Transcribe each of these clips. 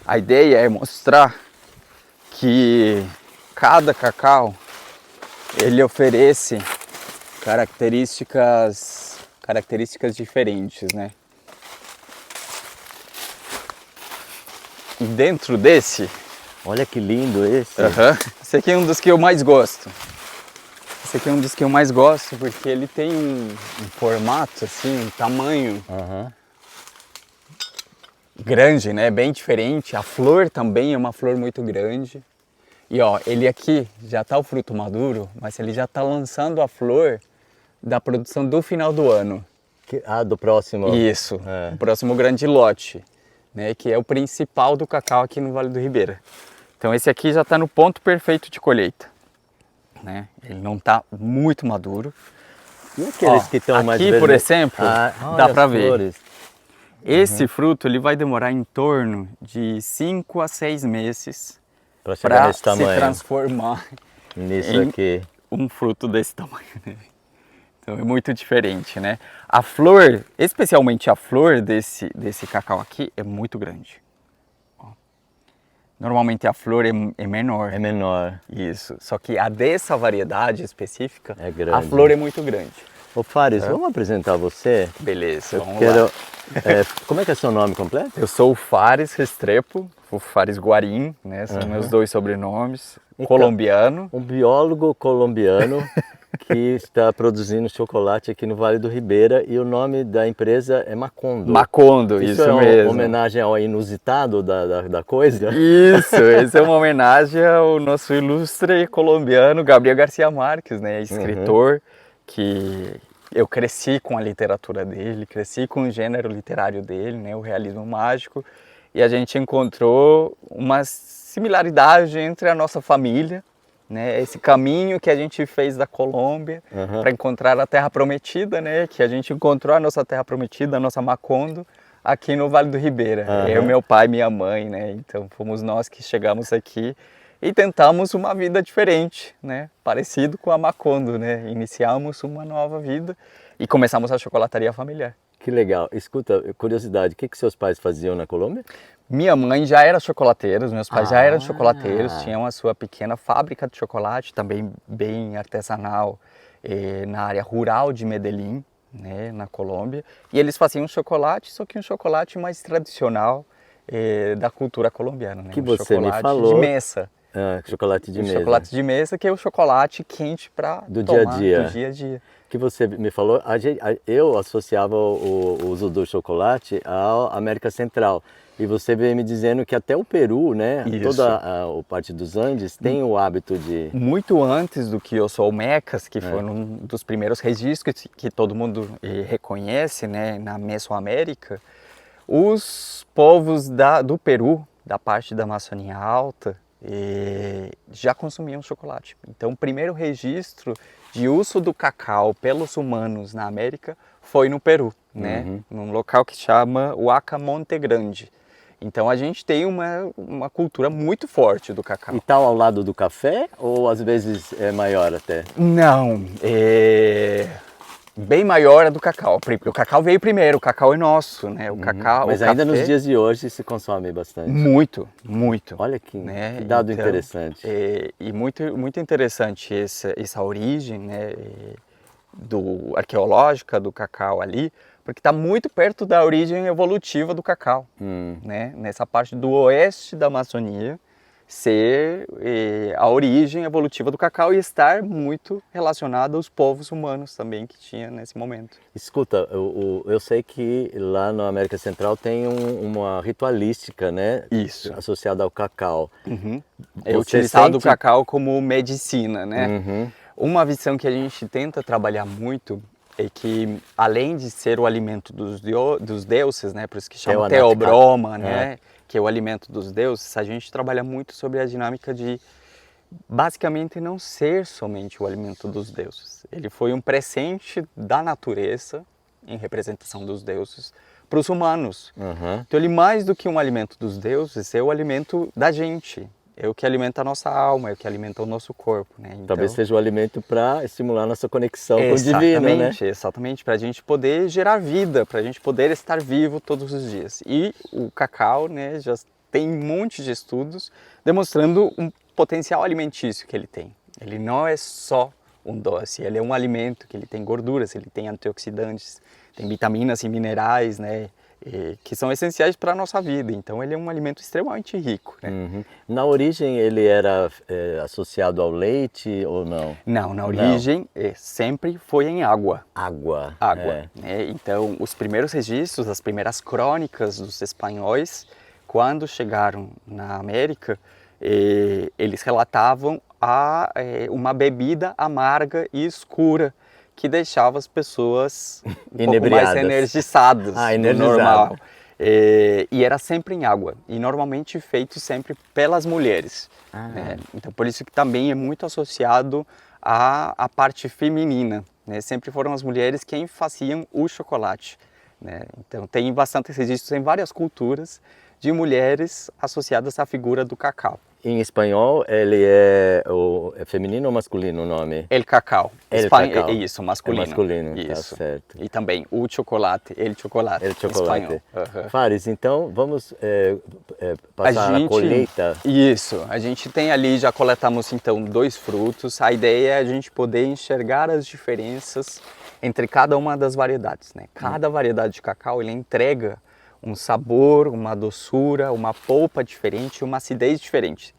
A ideia é mostrar que cada cacau ele oferece características diferentes, né? E dentro desse... Olha que lindo esse. Esse aqui é um dos que eu mais gosto. Porque ele tem um formato, assim, um tamanho grande, né? Bem diferente. A flor também é uma flor muito grande. E ó, ele aqui já tá o fruto maduro, mas ele já tá lançando a flor da produção do final do ano. Do próximo. Isso, o próximo grande lote, né? Que é o principal do cacau aqui no Vale do Ribeira. Então esse aqui já está no ponto perfeito de colheita, né? Ele não está muito maduro. E aqueles que estão mais aqui, por exemplo, dá para ver. Flores. Esse fruto ele vai demorar em torno de 5 a 6 meses para se transformar nisso aqui. Um fruto desse tamanho, né? Então é muito diferente, né? A flor, especialmente a flor desse cacau aqui, é muito grande. Normalmente a flor é menor. É menor. Isso. Só que a dessa variedade específica, é grande. A flor é muito grande. Ô Fares, vamos apresentar você? Beleza, vamos lá. Como é que é seu nome completo? Eu sou o Fares Restrepo, o Fares Guarim, né? São meus dois sobrenomes. Então, colombiano. Um biólogo colombiano que está produzindo chocolate aqui no Vale do Ribeira e o nome da empresa é Macondo. Macondo, isso é mesmo. Uma homenagem ao inusitado da coisa? Isso, isso é uma homenagem ao nosso ilustre colombiano Gabriel Garcia Marques, né? Escritor que eu cresci com a literatura dele, cresci com o gênero literário dele, né? O realismo mágico. E a gente encontrou uma similaridade entre a nossa família, né? Esse caminho que a gente fez da Colômbia para encontrar a Terra Prometida, né? Que a gente encontrou a nossa Terra Prometida, a nossa Macondo, aqui no Vale do Ribeira. Eu, meu pai e minha mãe, né? Então fomos nós que chegamos aqui e tentamos uma vida diferente, né? Parecido com a Macondo, né? Iniciamos uma nova vida e começamos a chocolataria familiar. Que legal. Escuta, curiosidade, o que seus pais faziam na Colômbia? Minha mãe já era chocolateira, os meus pais já eram chocolateiros, tinham a sua pequena fábrica de chocolate, também bem artesanal, na área rural de Medellín, né, na Colômbia. E eles faziam chocolate, só que um chocolate mais tradicional da cultura colombiana, né? Que você me falou. De mesa. Chocolate de mesa. Chocolate de mesa, que é o chocolate quente para tomar do dia a dia. Que você me falou, eu associava o uso do chocolate à América Central. E você veio me dizendo que até o Peru, né, toda a parte dos Andes, tem o hábito de... Muito antes do que os Olmecas, que foi um dos primeiros registros que todo mundo reconhece, né, na Mesoamérica, os povos do Peru, da parte da Amazônia Alta, já consumiam chocolate. Então, o primeiro registro de uso do cacau pelos humanos na América foi no Peru, né? Num local que chama Huaca Monte Grande. Então a gente tem uma cultura muito forte do cacau. E tal ao lado do café ou às vezes é maior até? Não, bem maior a do cacau. O cacau veio primeiro, o cacau é nosso, né? O cacau, mas ainda nos dias de hoje se consome bastante. Muito, muito. Olha que dado interessante. E muito interessante essa origem, né, arqueológica do cacau ali, porque está muito perto da origem evolutiva do cacau, né? Nessa parte do oeste da Amazônia, ser a origem evolutiva do cacau e estar muito relacionado aos povos humanos também que tinha nesse momento. Escuta, eu sei que lá na América Central tem uma ritualística, né? Isso. Associada ao cacau. É utilizado o cacau como medicina, né? Uma visão que a gente tenta trabalhar muito é que, além de ser o alimento dos deuses, né? Por isso que chama Theobroma, né? Que é o alimento dos deuses, a gente trabalha muito sobre a dinâmica de, basicamente, não ser somente o alimento dos deuses. Ele foi um presente da natureza, em representação dos deuses, para os humanos. Então ele, mais do que um alimento dos deuses, é o alimento da gente. É o que alimenta a nossa alma, é o que alimenta o nosso corpo, né? Então, talvez seja o alimento para estimular a nossa conexão com o divino, né? exatamente, exatamente, para a gente poder gerar vida, para a gente poder estar vivo todos os dias. E o cacau, né, já tem um monte de estudos demonstrando um potencial alimentício que ele tem. Ele não é só um doce, ele é um alimento que ele tem gorduras, ele tem antioxidantes, tem vitaminas e minerais, né, que são essenciais para a nossa vida. Então ele é um alimento extremamente rico, né? Uhum. Na origem ele era associado ao leite ou não? Não, na origem sempre foi em água. Água. Água. Né? Então os primeiros registros, as primeiras crônicas dos espanhóis, quando chegaram na América, eles relatavam uma bebida amarga e escura que deixava as pessoas um pouco mais energizadas do normal. E era sempre em água, e normalmente feito sempre pelas mulheres. Né? Então por isso que também é muito associado à parte feminina. Né? Sempre foram as mulheres quem faziam o chocolate. Né? Então tem bastante registros em várias culturas de mulheres associadas à figura do cacau. Em espanhol, ele é feminino ou masculino o nome? El cacau. Cacau. Isso, masculino. É masculino, isso. Tá certo. E também o chocolate, el chocolate. El chocolate. Espanhol. Fares, então vamos passar a colheita. Isso, a gente tem ali, já coletamos então 2 frutos. A ideia é a gente poder enxergar as diferenças entre cada uma das variedades. Né? Cada variedade de cacau, ele entrega um sabor, uma doçura, uma polpa diferente, uma acidez diferente.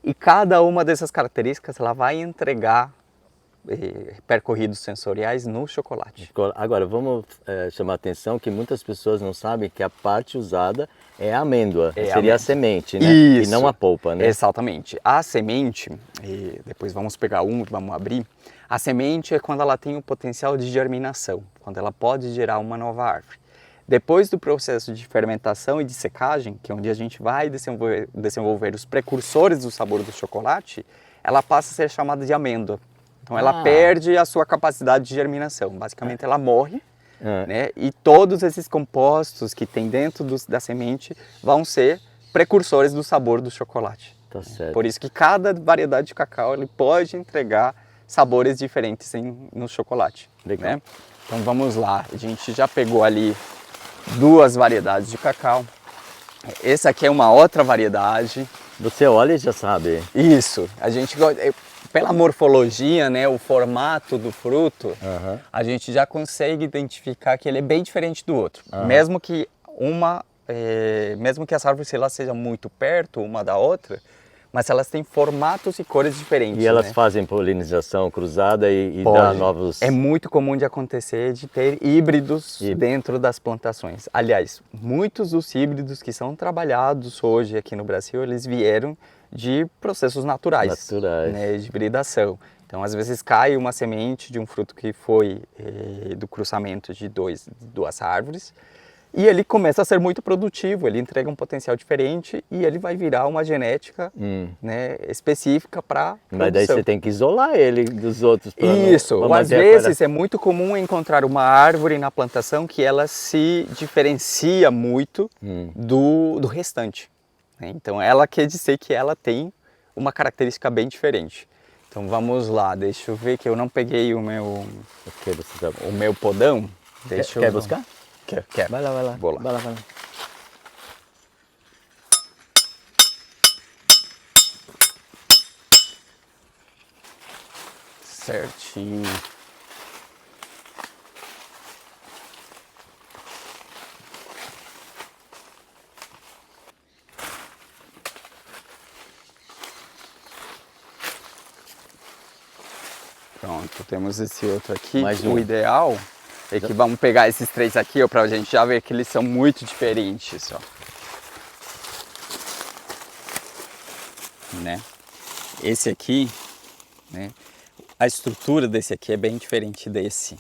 E cada uma dessas características ela vai entregar percorridos sensoriais no chocolate. Agora, vamos chamar a atenção que muitas pessoas não sabem que a parte usada é a amêndoa, seria a semente, né? Isso. E não a polpa, né? Exatamente. A semente, depois vamos pegar vamos abrir, a semente é quando ela tem o potencial de germinação, quando ela pode gerar uma nova árvore. Depois do processo de fermentação e de secagem, que é onde a gente vai desenvolver os precursores do sabor do chocolate, ela passa a ser chamada de amêndoa. Então ela perde a sua capacidade de germinação. Basicamente ela morre, né? E todos esses compostos que tem dentro da semente vão ser precursores do sabor do chocolate. Tá certo. Por isso que cada variedade de cacau ele pode entregar sabores diferentes no chocolate. Legal. Né? Então vamos lá, a gente já pegou ali 2 variedades de cacau. Essa aqui é uma outra variedade. Você olha e já sabe. Isso, a gente pela morfologia, né, o formato do fruto, a gente já consegue identificar que ele é bem diferente do outro. Mesmo que mesmo que as árvores elas sejam muito perto uma da outra, mas elas têm formatos e cores diferentes. E elas né? fazem polinização cruzada e dá novos... É muito comum de acontecer de ter híbridos dentro das plantações. Aliás, muitos dos híbridos que são trabalhados hoje aqui no Brasil, eles vieram de processos naturais. Né, de hibridação. Então, às vezes cai uma semente de um fruto que foi do cruzamento de 2 árvores, e ele começa a ser muito produtivo, ele entrega um potencial diferente e ele vai virar uma genética né, específica para produção. Mas daí você tem que isolar ele dos outros. Isso, às vezes é muito comum encontrar uma árvore na plantação que ela se diferencia muito do restante. Né? Então ela quer dizer que ela tem uma característica bem diferente. Então vamos lá, deixa eu ver que eu não peguei o meu podão. Quer buscar? Quer. Vai lá. Vou lá. Vai lá. Certinho. Pronto, temos esse outro aqui. O ideal é que vamos pegar esses 3 aqui, para a gente já ver que eles são muito diferentes, ó. Né? Esse aqui, né? A estrutura desse aqui é bem diferente desse,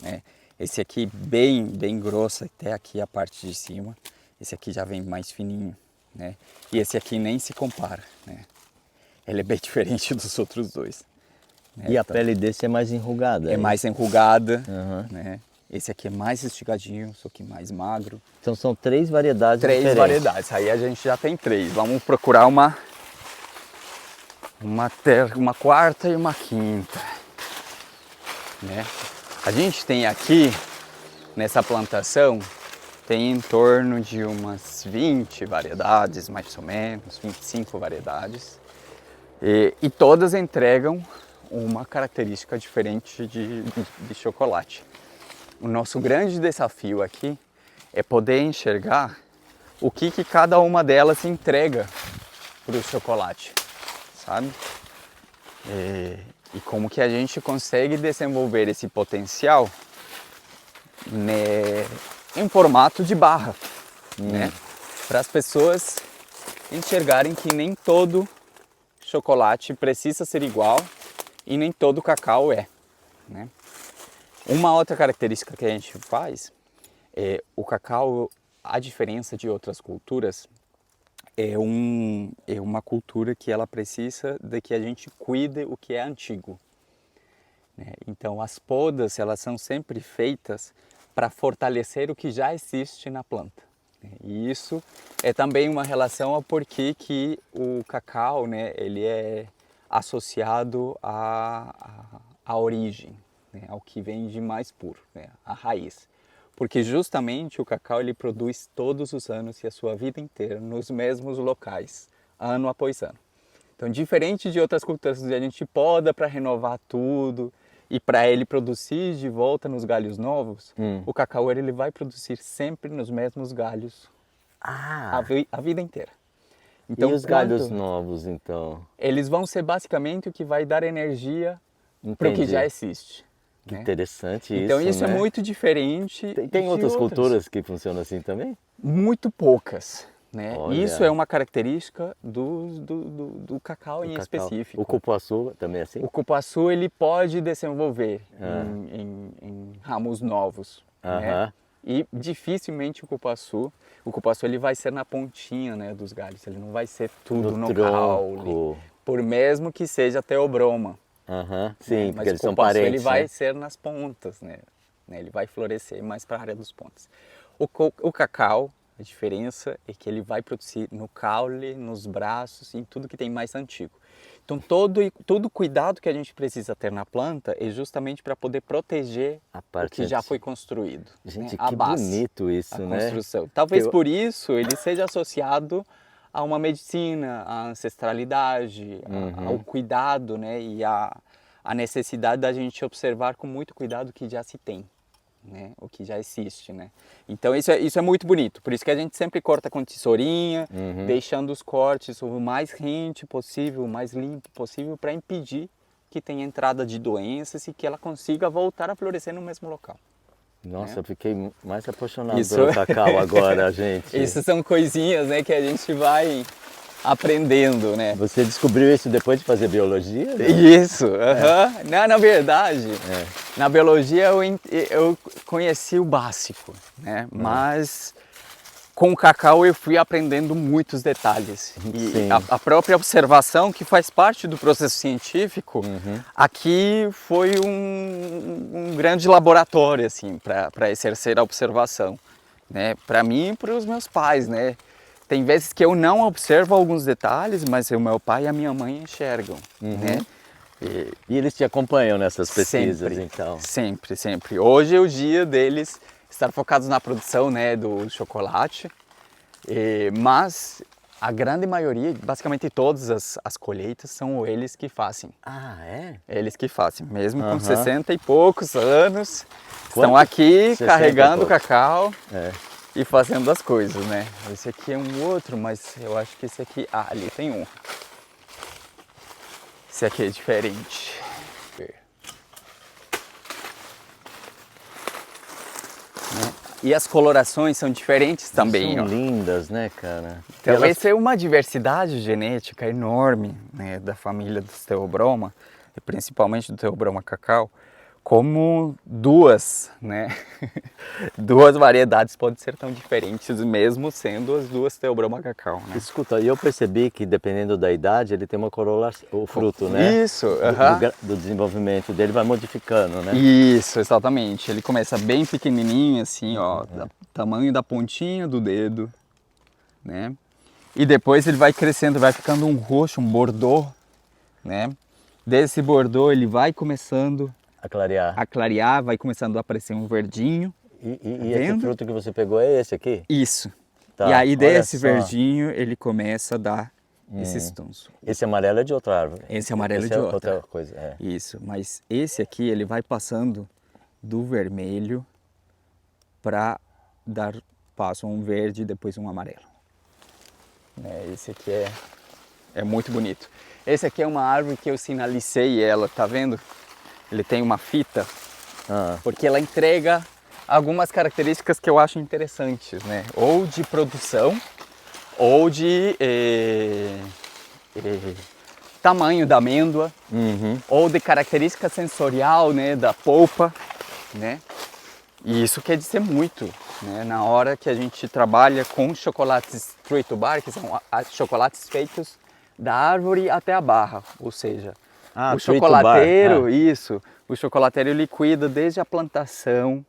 né? Esse aqui bem grosso até aqui a parte de cima. Esse aqui já vem mais fininho, né? E esse aqui nem se compara, né? Ele é bem diferente dos outros 2. Né? E a pele desse é mais enrugada? É mais enrugada, né? Esse aqui é mais estigadinho, só que mais magro. Então são 3 variedades diferentes. 3 variedades, aí a gente já tem 3. Vamos procurar uma uma quarta e uma quinta, né? A gente tem aqui, nessa plantação, tem em torno de umas 20 variedades, mais ou menos, 25 variedades. E todas entregam uma característica diferente de chocolate. O nosso grande desafio aqui é poder enxergar o que cada uma delas entrega para o chocolate, sabe? E como que a gente consegue desenvolver esse potencial, né, em formato de barra, né? Para as pessoas enxergarem que nem todo chocolate precisa ser igual e nem todo cacau é, né? Uma outra característica que a gente faz é o cacau, a diferença de outras culturas, é uma cultura que ela precisa de que a gente cuide o que é antigo, né? Então as podas, elas são sempre feitas para fortalecer o que já existe na planta. E isso é também uma relação ao porquê que o cacau, né, ele é associado à origem, né, ao que vem de mais puro, né, à raiz. Porque justamente o cacau ele produz todos os anos e a sua vida inteira nos mesmos locais, ano após ano. Então, diferente de outras culturas onde a gente poda para renovar tudo e para ele produzir de volta nos galhos novos, o cacau ele vai produzir sempre nos mesmos galhos a vida inteira. Então, e os galhos novos, então? Eles vão ser basicamente o que vai dar energia para o que já existe. Que interessante isso, então isso, né? é muito diferente. Tem outras culturas que funcionam assim também? Muito poucas, né? Olha. Isso é uma característica do cacau em específico. O cupuaçu também é assim? O cupuaçu ele pode desenvolver em ramos novos, né? E dificilmente o cupuaçu ele vai ser na pontinha, né, dos galhos, ele não vai ser tudo no caule, por mesmo que seja teobroma. Sim, né? porque eles são Mas parentes, ele vai né? ser nas pontas, né? Ele vai florescer mais para a área dos pontas. O cacau, a diferença é que ele vai produzir no caule, nos braços, em tudo que tem mais antigo. Então todo cuidado que a gente precisa ter na planta é justamente para poder proteger o que já foi construído. Gente, né? que bonito isso, né? Construção. Talvez por isso ele seja associado a uma medicina, à ancestralidade, ao cuidado, né? E a necessidade da gente observar com muito cuidado o que já se tem, né? O que já existe, né? Então isso é muito bonito, por isso que a gente sempre corta com tesourinha, deixando os cortes o mais rente possível, o mais limpo possível, para impedir que tenha entrada de doenças e que ela consiga voltar a florescer no mesmo local. Nossa, eu fiquei mais apaixonado pelo cacau agora, gente. Isso são coisinhas, né, que a gente vai aprendendo, né? Você descobriu isso depois de fazer biologia? Né? Isso, na verdade, na biologia eu conheci o básico, né? Mas com o cacau eu fui aprendendo muitos detalhes. E a própria observação, que faz parte do processo científico, aqui foi um grande laboratório assim, para exercer a observação, né? Para mim e para os meus pais, né? Tem vezes que eu não observo alguns detalhes, mas o meu pai e a minha mãe enxergam, né? E eles te acompanham nessas pesquisas, sempre, então? Sempre, sempre. Hoje é o dia deles estar focados na produção, né, do chocolate, mas a grande maioria, basicamente todas as colheitas, são eles que fazem. Ah, é? Eles que fazem, mesmo com 60 e poucos anos, estão aqui carregando o cacau. E fazendo as coisas, né? Esse aqui é um outro, mas eu acho que esse aqui... Ah, ali tem um. Esse aqui é diferente. E as colorações são diferentes também. São lindas, né, cara? Então essa é uma diversidade genética enorme, né, da família dos Theobroma, e principalmente do Theobroma cacau. Como duas, né? Duas variedades podem ser tão diferentes, mesmo sendo as duas Theobroma cacau, né? Escuta, e eu percebi que dependendo da idade ele tem uma coroação, o fruto, né? Isso, do desenvolvimento dele vai modificando, né? Isso, exatamente. Ele começa bem pequenininho, assim, ó, tamanho da pontinha do dedo, né? E depois ele vai crescendo, vai ficando um roxo, um bordô, né? Desse bordô ele vai começando A clarear, vai começando a aparecer um verdinho. E esse fruto que você pegou é esse aqui? Isso. Tá, E aí olha desse só. verdinho ele começa a dar esses tons. Esse amarelo é de outra árvore. Esse amarelo é Esse de outra. coisa. É. Isso, mas esse aqui ele vai passando do vermelho para dar passo a um verde e depois um amarelo. Esse aqui é muito bonito. Esse aqui é uma árvore que eu sinalicei ela, tá vendo? Ele tem uma fita, porque ela entrega algumas características que eu acho interessantes, né? Ou de produção, ou de tamanho da amêndoa, ou de característica sensorial, né, da polpa, né? E isso quer dizer muito, né? Na hora que a gente trabalha com chocolates tree to bar, que são chocolates feitos da árvore até a barra, ou seja, o chocolateiro, o chocolateiro ele cuida desde a plantação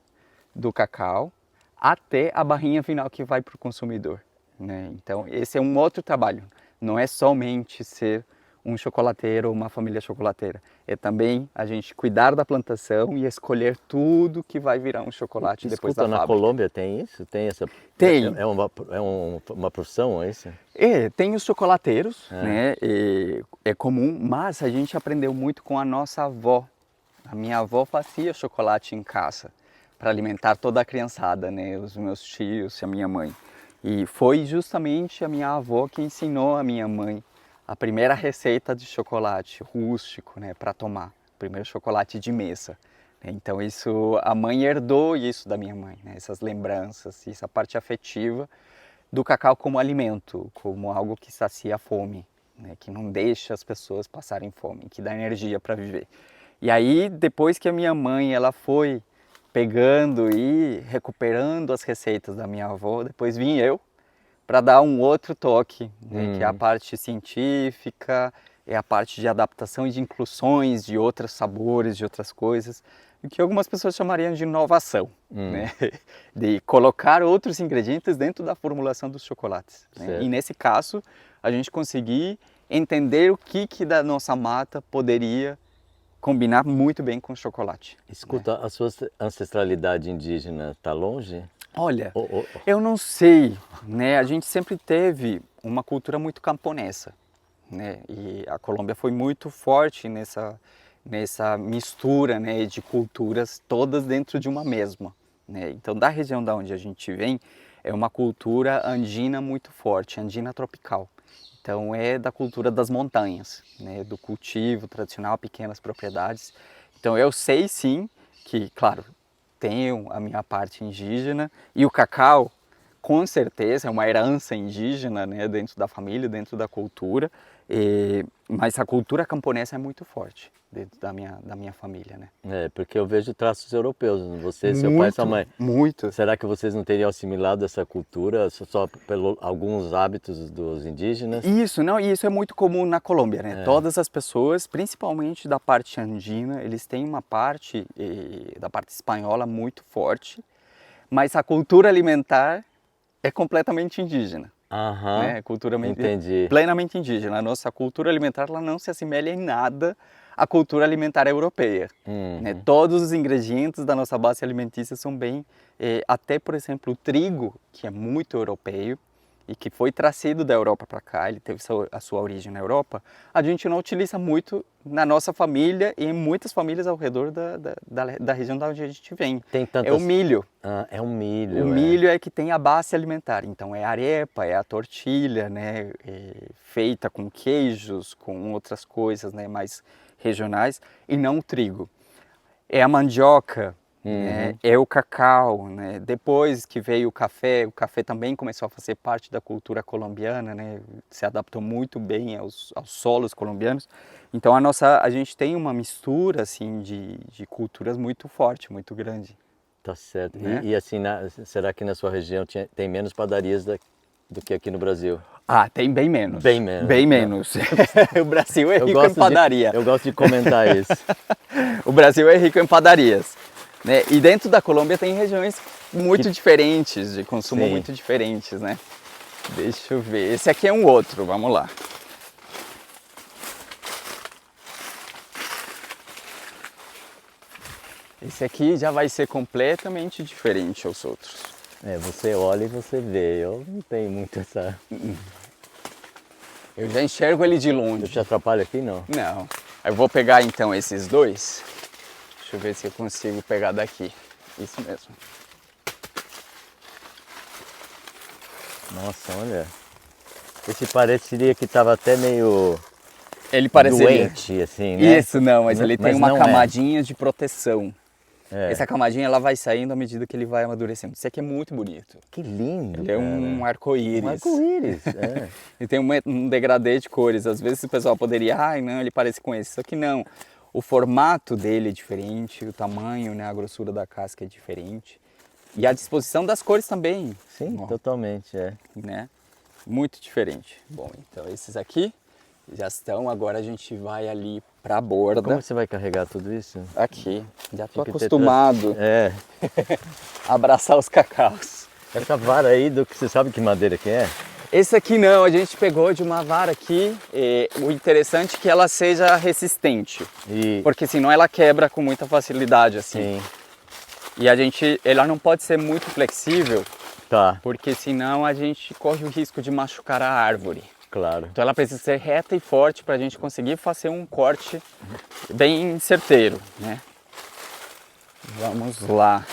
do cacau até a barrinha final que vai para o consumidor, né? Então esse é um outro trabalho, não é somente ser um chocolateiro ou uma família chocolateira, é também a gente cuidar da plantação e escolher tudo que vai virar um chocolate depois da fábrica. Na Colômbia tem isso? Tem essa? Tem. É uma profissão, é isso? Tem os chocolateiros, né? É comum, mas a gente aprendeu muito com a nossa avó. A minha avó fazia chocolate em casa para alimentar toda a criançada, né? Os meus tios e a minha mãe. E foi justamente a minha avó que ensinou a minha mãe a primeira receita de chocolate rústico, né, para tomar, o primeiro chocolate de mesa. Então isso, a mãe herdou isso da minha mãe, né, essas lembranças, essa parte afetiva do cacau como alimento, como algo que sacia a fome, né, que não deixa as pessoas passarem fome, que dá energia para viver. E aí depois que a minha mãe ela foi pegando e recuperando as receitas da minha avó, depois vim eu para dar um outro toque, né, que é a parte científica, é a parte de adaptação e de inclusões de outros sabores, de outras coisas, o que algumas pessoas chamariam de inovação, né, de colocar outros ingredientes dentro da formulação dos chocolates. Né? E nesse caso, a gente conseguir entender o que da nossa mata poderia combinar muito bem com o chocolate. Escuta, a sua ancestralidade indígena está longe? Olha, eu não sei, né? A gente sempre teve uma cultura muito camponesa, né? E a Colômbia foi muito forte nessa mistura, né, de culturas todas dentro de uma mesma, né? Então, da região da onde a gente vem, é uma cultura andina muito forte, andina tropical. Então, é da cultura das montanhas, né? Do cultivo tradicional, pequenas propriedades. Então, eu sei sim que, claro, tenho a minha parte indígena e o cacau, com certeza, é uma herança indígena, né, dentro da família, dentro da cultura, mas a cultura camponesa é muito forte dentro da minha família, né? É, porque eu vejo traços europeus, você, seu pai e sua mãe. Muito. Será que vocês não teriam assimilado essa cultura só pelos alguns hábitos dos indígenas? Isso, não, e isso é muito comum na Colômbia, né? Todas as pessoas, principalmente da parte andina, eles têm uma parte da parte espanhola muito forte, mas a cultura alimentar é completamente indígena. Né? Cultura plenamente indígena. A nossa cultura alimentar ela não se assemelha em nada à cultura alimentar europeia. Né? Todos os ingredientes da nossa base alimentícia são bem... até, por exemplo, o trigo, que é muito europeu e que foi trazido da Europa para cá, ele teve a sua origem na Europa, a gente não utiliza muito na nossa família e em muitas famílias ao redor da região da onde a gente vem. É o milho. É o milho. O milho é que tem a base alimentar, então é a arepa, é a tortilha, né, feita com queijos, com outras coisas, né, mais regionais, e não o trigo. É a mandioca, né, é o cacau, né. Depois que veio o café também começou a fazer parte da cultura colombiana, né, se adaptou muito bem aos solos colombianos. Então a gente tem uma mistura assim de culturas muito forte, muito grande. Tá certo. Né? E assim, será que na sua região tem menos padarias do que aqui no Brasil? Ah, tem bem menos. Bem menos. Bem menos. O Brasil é rico em padaria. Eu gosto de comentar isso. O Brasil é rico em padarias. Né? E dentro da Colômbia tem regiões muito diferentes, de consumo muito diferentes, né? Deixa eu ver. Esse aqui é um outro, vamos lá. Esse aqui já vai ser completamente diferente aos outros. Você olha e você vê. Eu não tenho muito essa... Eu já enxergo ele de longe. Eu te atrapalho aqui, não? Não. Eu vou pegar então esses dois. Deixa eu ver se eu consigo pegar daqui. Isso mesmo. Nossa, olha. Esse pareceria que estava até meio Ele pareceria doente, assim, né? Isso, não, mas ele tem Mas uma não camadinha de proteção. É. Essa camadinha ela vai saindo à medida que ele vai amadurecendo. Esse aqui é muito bonito. Que lindo, Ele é um arco-íris. Um arco-íris, é. Ele tem um degradê de cores. Às vezes o pessoal poderia, não, ele parece com esse. Só que não. O formato dele é diferente, o tamanho, né, a grossura da casca é diferente. E a disposição das cores também. Sim, totalmente, Né? Muito diferente. Bom, então esses aqui já estão. Agora a gente vai ali para a borda. Como você vai carregar tudo isso? Aqui. Já estou Tem que ter acostumado a abraçar os cacaus. Essa vara aí, você sabe que madeira que é? Esse aqui não, a gente pegou de uma vara aqui. O interessante é que ela seja resistente. Porque senão ela quebra com muita facilidade assim. Sim. E ela não pode ser muito flexível. Tá. Porque senão a gente corre o risco de machucar a árvore. Claro. Então ela precisa ser reta e forte para a gente conseguir fazer um corte bem certeiro, né? Vamos lá.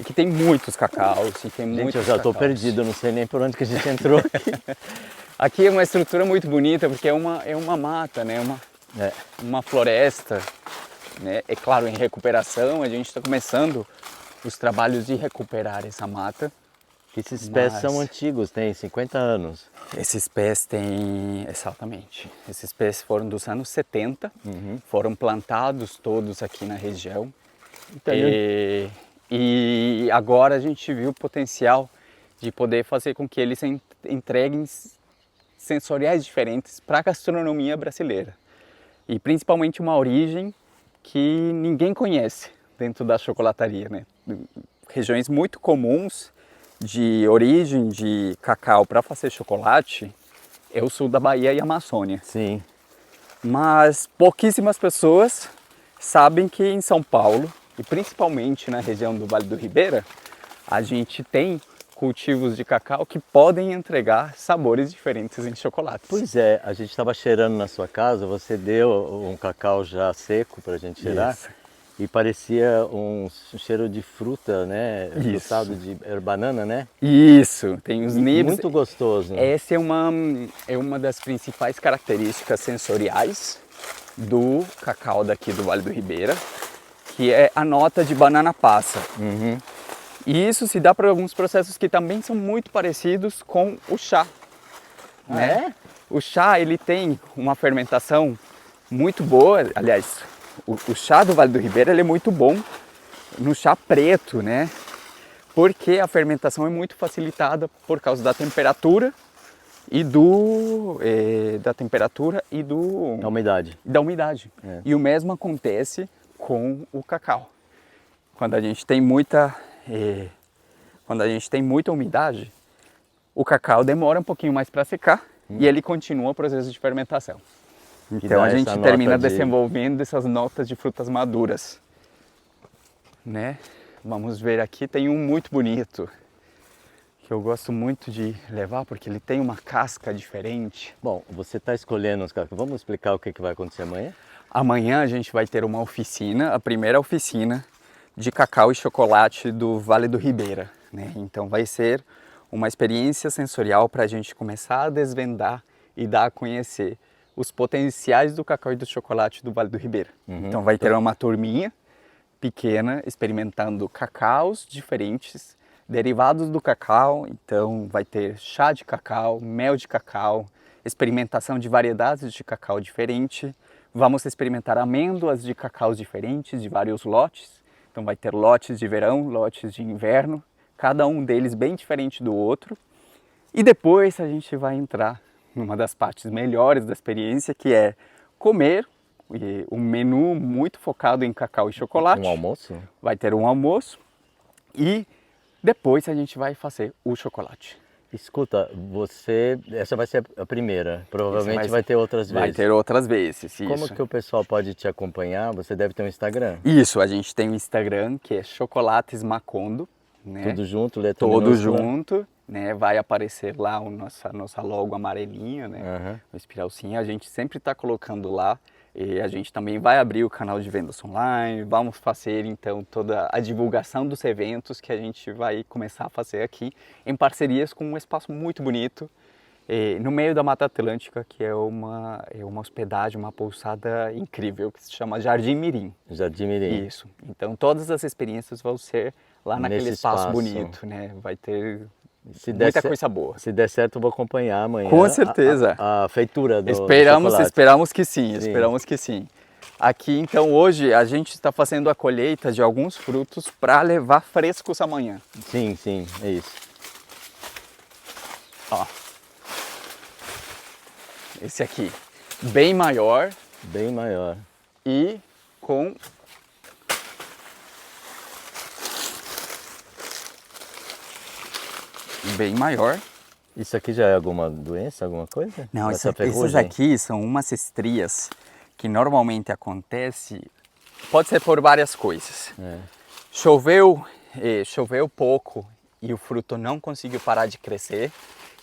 Aqui tem muitos cacaus, Gente, eu já estou perdido, eu não sei nem por onde que a gente entrou aqui. Aqui é uma estrutura muito bonita porque é uma mata, né? Uma floresta, né? É claro, em recuperação, a gente está começando os trabalhos de recuperar essa mata. Esses pés são antigos, têm 50 anos. Esses pés têm, exatamente. Esses pés foram dos anos 70, foram plantados todos aqui na região. Então, e agora a gente viu o potencial de poder fazer com que eles entreguem sensoriais diferentes para a gastronomia brasileira. E principalmente uma origem que ninguém conhece dentro da chocolataria, né? Regiões muito comuns de origem de cacau para fazer chocolate é o sul da Bahia e a Amazônia. Sim. Mas pouquíssimas pessoas sabem que em São Paulo, e principalmente na região do Vale do Ribeira, a gente tem cultivos de cacau que podem entregar sabores diferentes em chocolates. Pois é, a gente estava cheirando na sua casa, você deu um cacau já seco para a gente cheirar. Isso. E parecia um cheiro de fruta, né? Frutado de banana, né? Isso, tem os nibs. Muito gostoso. Essa é uma das principais características sensoriais do cacau daqui do Vale do Ribeira, que é a nota de banana passa. E isso se dá para alguns processos que também são muito parecidos com o chá. Né? O chá ele tem uma fermentação muito boa, aliás, o chá do Vale do Ribeira ele é muito bom no chá preto, né? Porque a fermentação é muito facilitada por causa da temperatura e da umidade. E o mesmo acontece com o cacau. Quando a gente tem muita umidade, o cacau demora um pouquinho mais para secar e ele continua o processo de fermentação. Então a gente termina desenvolvendo essas notas de frutas maduras, né? Vamos ver aqui, tem um muito bonito, que eu gosto muito de levar porque ele tem uma casca diferente. Bom, você está escolhendo os cacau, vamos explicar o que vai acontecer amanhã? Amanhã a gente vai ter uma oficina, a primeira oficina de cacau e chocolate do Vale do Ribeira, né? Então vai ser uma experiência sensorial para a gente começar a desvendar e dar a conhecer os potenciais do cacau e do chocolate do Vale do Ribeira. Então vai ter uma turminha pequena experimentando cacaus diferentes, derivados do cacau. Então vai ter chá de cacau, mel de cacau, experimentação de variedades de cacau diferente. Vamos experimentar amêndoas de cacau diferentes, de vários lotes. Então vai ter lotes de verão, lotes de inverno, cada um deles bem diferente do outro. E depois a gente vai entrar numa das partes melhores da experiência, que é comer um menu muito focado em cacau e chocolate. Um almoço? Vai ter um almoço e depois a gente vai fazer o chocolate. Escuta, essa vai ser a primeira, provavelmente vai ter outras vezes. Vai ter outras vezes, Como isso. que o pessoal pode te acompanhar? Você deve ter um Instagram. Isso, a gente tem um Instagram que é Chocolates Macondo, né? Tudo junto, letra Tudo minúscula? junto, né? Vai aparecer lá a nossa logo amarelinha, né? Aham. O espiralzinho, a gente sempre está colocando lá. E a gente também vai abrir o canal de vendas online, vamos fazer então toda a divulgação dos eventos que a gente vai começar a fazer aqui em parcerias com um espaço muito bonito no meio da Mata Atlântica, que é uma hospedagem, uma pousada incrível que se chama Jardim Mirim. Jardim Mirim. Isso. Então todas as experiências vão ser lá naquele Nesse espaço espaço. bonito, né? Vai ter Se der muita cer- coisa boa. Se der certo, eu vou acompanhar amanhã. Com certeza. A feitura do Esperamos chocolate. que sim, esperamos que sim. Aqui então hoje a gente está fazendo a colheita de alguns frutos para levar frescos amanhã. Sim, sim, é isso. Ó. Esse aqui, bem maior Bem maior. e com bem maior. Isso aqui já é alguma doença, alguma coisa? Não, Essa esses ferrugem? aqui são umas estrias que normalmente acontece, pode ser por várias coisas. É. Choveu pouco e o fruto não conseguiu parar de crescer.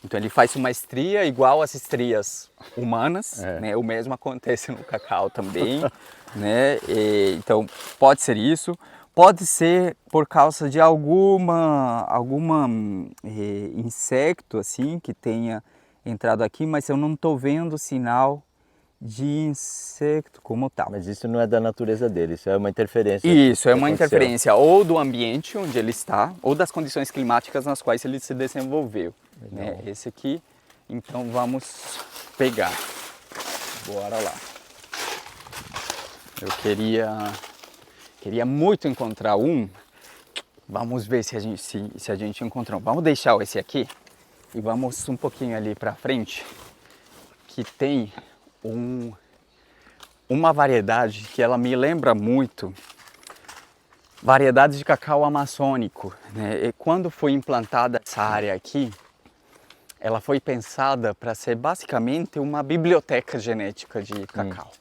Então ele faz uma estria igual às estrias humanas, né? O mesmo acontece no cacau também, né? Então pode ser isso, pode ser por causa de alguma inseto assim que tenha entrado aqui, mas eu não estou vendo sinal de insecto como tal. Mas isso não é da natureza dele, isso é uma interferência. Isso é que uma aconteceu. interferência ou do ambiente onde ele está, ou das condições climáticas nas quais ele se desenvolveu. Né? Esse aqui, então vamos pegar. Bora lá. Eu queria muito encontrar um. Vamos ver se a gente encontrou. Vamos deixar esse aqui e vamos um pouquinho ali para frente, que tem uma variedade que ela me lembra muito variedade de cacau amazônico, né? E quando foi implantada essa área aqui, ela foi pensada para ser basicamente uma biblioteca genética de cacau,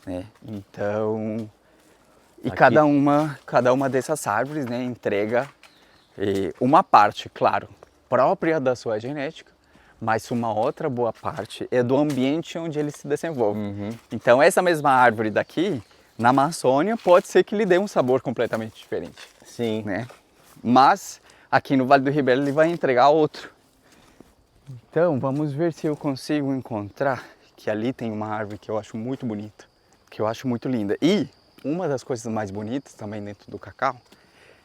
né? Então, e Aqui- cada uma dessas árvores, né, entrega uma parte, claro, própria da sua genética, mas uma outra boa parte é do ambiente onde ele se desenvolve. Então essa mesma árvore daqui, na Amazônia, pode ser que lhe dê um sabor completamente diferente, Sim. né? Mas aqui no Vale do Ribeira ele vai entregar outro. Então vamos ver se eu consigo encontrar, que ali tem uma árvore que eu acho muito bonita, que eu acho muito linda. E uma das coisas mais bonitas também dentro do cacau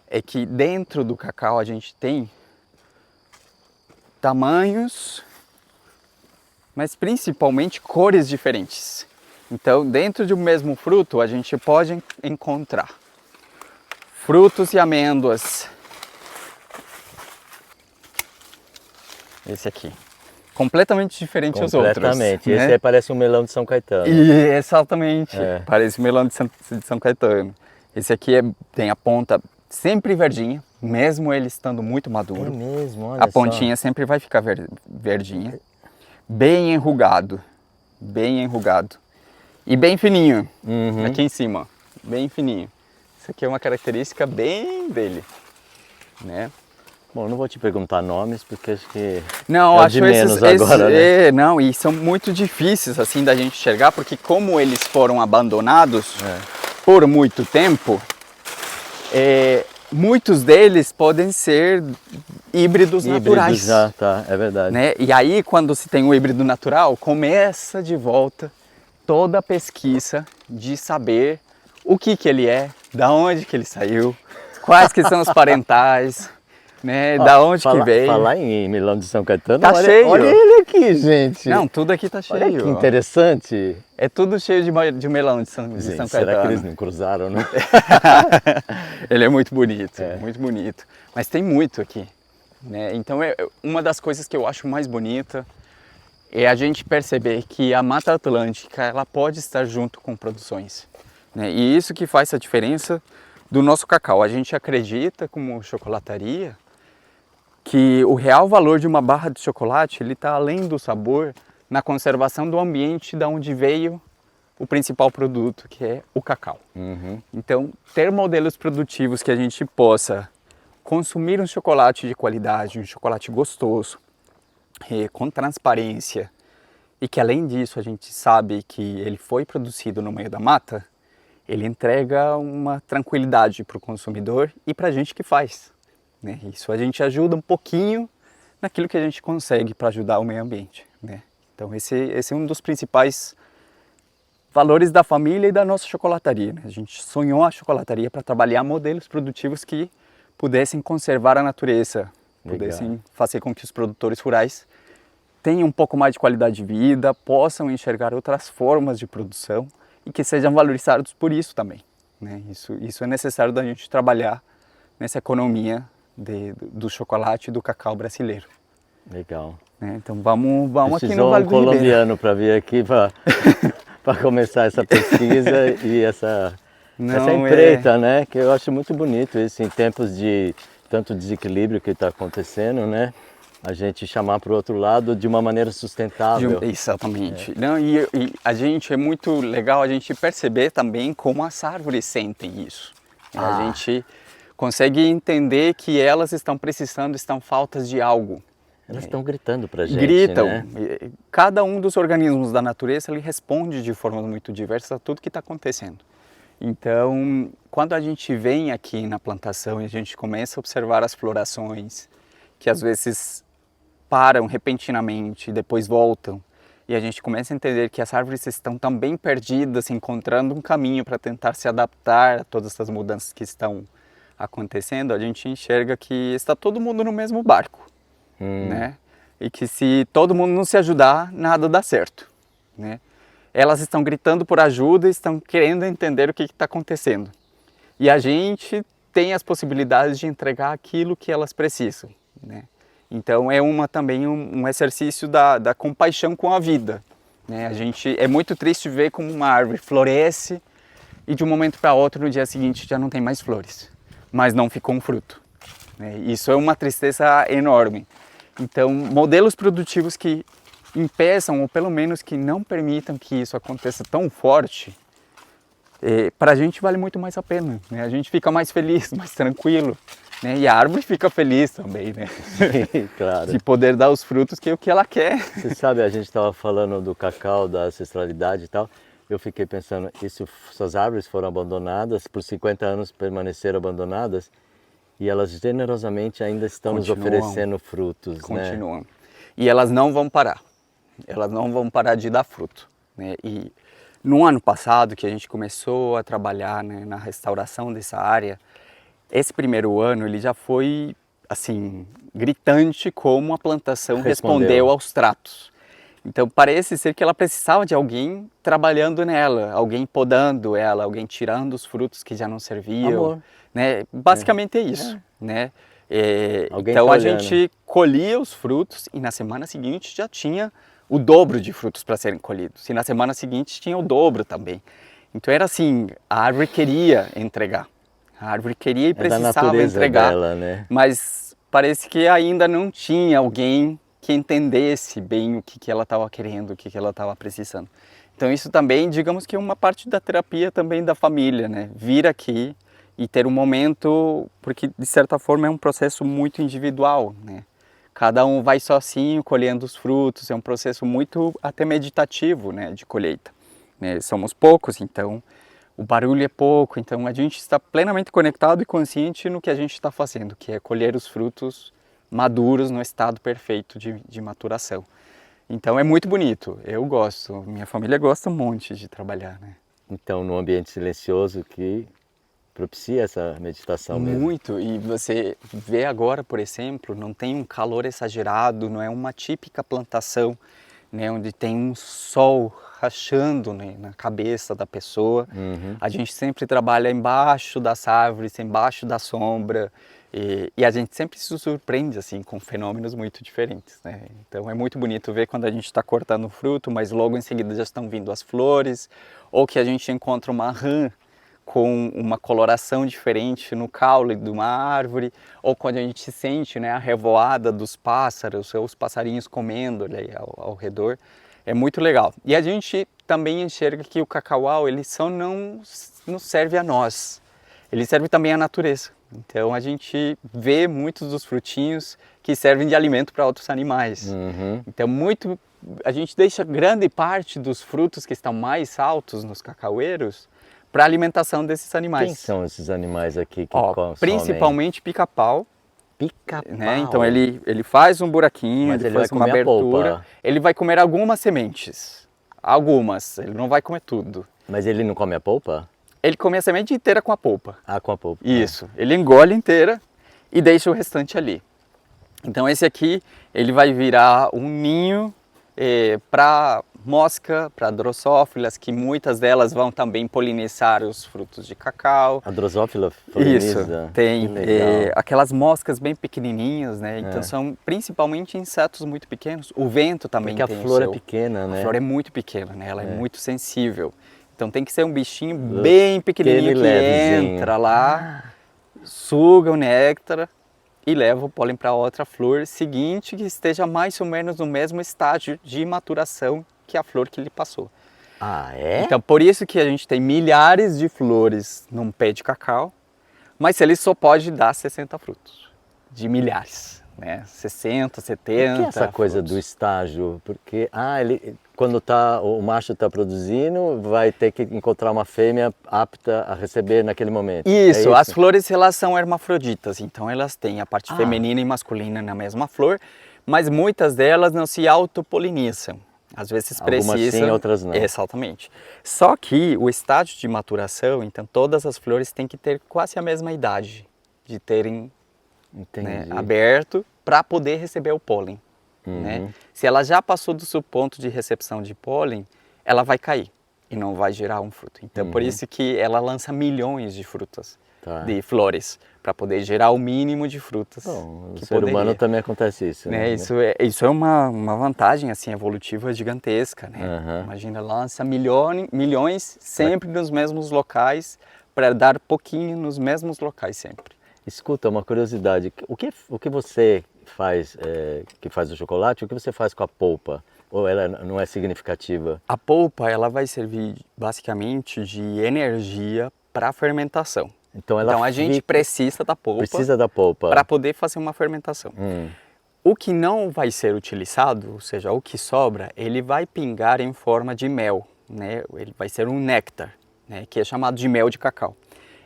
é que dentro do cacau a gente tem tamanhos, mas principalmente cores diferentes. Então, dentro de um mesmo fruto, a gente pode encontrar frutos e amêndoas. Esse aqui, completamente diferente aos outros. Completamente. Né? Esse aí parece um melão de São Caetano. Exatamente, É. parece o melão de São Caetano. Esse aqui tem a ponta sempre verdinha, mesmo ele estando muito É maduro. mesmo, olha A pontinha sempre vai ficar verdinha, bem enrugado, e bem fininho, Uhum. aqui em cima, bem fininho. Isso aqui é uma característica bem dele, né? Bom, não vou te perguntar nomes, porque acho que Não, é o acho de menos esses, agora, né? não, e são muito difíceis assim da gente enxergar, porque como eles foram abandonados por muito tempo, muitos deles podem ser híbridos naturais. já, tá, é verdade. Né? E aí, quando se tem um híbrido natural, começa de volta toda a pesquisa de saber o que ele é, da onde que ele saiu, quais que são os parentais, né? Da onde que veio. Falar em melão de São Caetano, Tá olha, cheio. olha ele aqui, gente. Não, tudo aqui tá cheio. Olha que ó. interessante. É tudo cheio de melão de São Gente, Caetano. será que eles não cruzaram, né? Ele é muito bonito, muito bonito. Mas tem muito aqui, né? Então uma das coisas que eu acho mais bonita é a gente perceber que a Mata Atlântica ela pode estar junto com produções, né? E isso que faz a diferença do nosso cacau. A gente acredita como chocolataria que o real valor de uma barra de chocolate, ele está além do sabor, na conservação do ambiente da onde veio o principal produto, que é o cacau. Então, ter modelos produtivos que a gente possa consumir um chocolate de qualidade, um chocolate gostoso, com transparência, e que além disso a gente sabe que ele foi produzido no meio da mata, ele entrega uma tranquilidade para o consumidor e para a gente que faz, né? Isso a gente ajuda um pouquinho naquilo que a gente consegue para ajudar o meio ambiente, né? Então esse é um dos principais valores da família e da nossa chocolataria, né? A gente sonhou a chocolataria para trabalhar modelos produtivos que pudessem conservar a natureza, pudessem fazer com que os produtores rurais tenham um pouco mais de qualidade de vida, possam enxergar outras formas de produção e que sejam valorizados por isso também, né? Isso é necessário da gente trabalhar nessa economia do chocolate e do cacau brasileiro. Legal. Né? Então vamos aqui no Precisou Vale um do Ribeira. colombiano para vir aqui para começar essa pesquisa e essa empreita, né? Que eu acho muito bonito isso, em tempos de tanto desequilíbrio que está acontecendo, né? A gente chamar para o outro lado de uma maneira sustentável. Exatamente. Não, e a gente, é muito legal a gente perceber também como as árvores sentem isso. A gente consegue entender que elas estão precisando, estão faltas de algo. Elas estão gritando para a gente, Gritam. né? Cada um dos organismos da natureza ele responde de formas muito diversas a tudo que está acontecendo. Então, quando a gente vem aqui na plantação e a gente começa a observar as florações, que às vezes param repentinamente e depois voltam, e a gente começa a entender que as árvores estão também perdidas, encontrando um caminho para tentar se adaptar a todas essas mudanças que estão acontecendo, a gente enxerga que está todo mundo no mesmo barco, né? E que se todo mundo não se ajudar, nada dá certo, né? Elas estão gritando por ajuda, estão querendo entender o que está acontecendo. E a gente tem as possibilidades de entregar aquilo que elas precisam, né? Então é também um exercício da compaixão com a vida, né? É muito triste ver como uma árvore floresce e de um momento para outro, no dia seguinte, já não tem mais flores, mas não ficou um fruto, né? Isso é uma tristeza enorme. Então, modelos produtivos que impeçam, ou pelo menos que não permitam que isso aconteça tão forte, para a gente vale muito mais a pena, né? A gente fica mais feliz, mais tranquilo, né? E a árvore fica feliz também, né? Sim, claro. De poder dar os frutos que é o que ela quer. Você sabe, a gente estava falando do cacau, da ancestralidade e tal, eu fiquei pensando, essas árvores foram abandonadas, por 50 anos permaneceram abandonadas, e elas generosamente ainda estão nos oferecendo frutos, né? Continuam. E elas não vão parar. Elas não vão parar de dar fruto, né? E no ano passado que a gente começou a trabalhar, né, na restauração dessa área, esse primeiro ano ele já foi assim gritante como a plantação respondeu aos tratos. Então parece ser que ela precisava de alguém trabalhando nela, alguém podando ela, alguém tirando os frutos que já não serviam. Amor. Né? Basicamente é isso, né? Tá Então a gente colhia os frutos e na semana seguinte já tinha o dobro de frutos para serem colhidos. E na semana seguinte tinha o dobro também. Então era assim, a árvore queria entregar. A árvore queria e precisava entregar, dela, né? mas parece que ainda não tinha alguém que entendesse bem o que ela estava querendo, o que ela estava precisando. Então isso também, digamos que é uma parte da terapia também da família, né? Vir aqui e ter um momento, porque de certa forma é um processo muito individual, né? Cada um vai sozinho colhendo os frutos, é um processo muito até meditativo, né, de colheita, né? Somos poucos, então o barulho é pouco, então a gente está plenamente conectado e consciente no que a gente está fazendo, que é colher os frutos maduros no estado perfeito de maturação. Então é muito bonito, eu gosto, minha família gosta um monte de trabalhar, né? Então, num ambiente silencioso que propicia essa meditação mesmo. Muito, e você vê agora, por exemplo, não tem um calor exagerado, não é uma típica plantação, né, onde tem um sol rachando, né, na cabeça da pessoa. A gente sempre trabalha embaixo das árvores, embaixo da sombra, e a gente sempre se surpreende assim com fenômenos muito diferentes, né? Então é muito bonito ver quando a gente está cortando o fruto, mas logo em seguida já estão vindo as flores, ou que a gente encontra uma rã com uma coloração diferente no caule de uma árvore, ou quando a gente sente, né, a revoada dos pássaros, os passarinhos comendo ali ao redor. É muito legal. E a gente também enxerga que o cacauau, ele só não serve a nós, ele serve também à natureza. Então a gente vê muitos dos frutinhos que servem de alimento para outros animais. Então a gente deixa grande parte dos frutos que estão mais altos nos cacaueiros para a alimentação desses animais. Quem são esses animais aqui que consomem? Principalmente pica-pau. Pica-pau? Né? Então ele faz um buraquinho, mas ele faz uma abertura. Ele vai comer algumas sementes. Algumas, ele não vai comer tudo. Mas ele não come a polpa? Ele come a semente inteira com a polpa. Ah, com a polpa. Isso, ele engole inteira e deixa o restante ali. Então esse aqui, ele vai virar um ninho para mosca, para drosófilas, que muitas delas vão também polinizar os frutos de cacau. A drosófila poliniza? Isso, tem aquelas moscas bem pequenininhas, né? Então são principalmente insetos muito pequenos. O vento também tem. Porque a flor é pequena, né? A flor é muito pequena, né? Ela é muito sensível. Então tem que ser um bichinho bem pequenininho que entra lá, suga o néctar e leva o pólen para outra flor seguinte que esteja mais ou menos no mesmo estágio de maturação que a flor que ele passou. Ah, é? Então por isso que a gente tem milhares de flores num pé de cacau, mas ele só pode dar 60 frutos, de milhares, né? 60, 70 Por que essa coisa frutos. do estágio? Porque quando o macho está produzindo, vai ter que encontrar uma fêmea apta a receber naquele momento. Isso, as flores elas são hermafroditas, então elas têm a parte feminina e masculina na mesma flor, mas muitas delas não se autopolinizam. Às vezes precisam. Algumas sim, outras não. Exatamente. Só que o estágio de maturação, então todas as flores têm que ter quase a mesma idade de terem aberto para poder receber o pólen. Né? Se ela já passou do seu ponto de recepção de pólen, ela vai cair e não vai gerar um fruto. Então por isso que ela lança milhões de frutas, de flores, para poder gerar o mínimo de frutas. Bom, o ser humano também acontece isso, né? Isso é uma vantagem assim evolutiva gigantesca, né? Imagina, lança milhões sempre nos mesmos locais para dar pouquinho nos mesmos locais sempre. Escuta, uma curiosidade, o que você faz, que faz o chocolate, o que você faz com a polpa? Ou ela não é significativa? A polpa, ela vai servir basicamente de energia para a fermentação. Então a gente precisa da polpa para poder fazer uma fermentação. O que não vai ser utilizado, ou seja, o que sobra, ele vai pingar em forma de mel, né? Ele vai ser um néctar, né? Que é chamado de mel de cacau.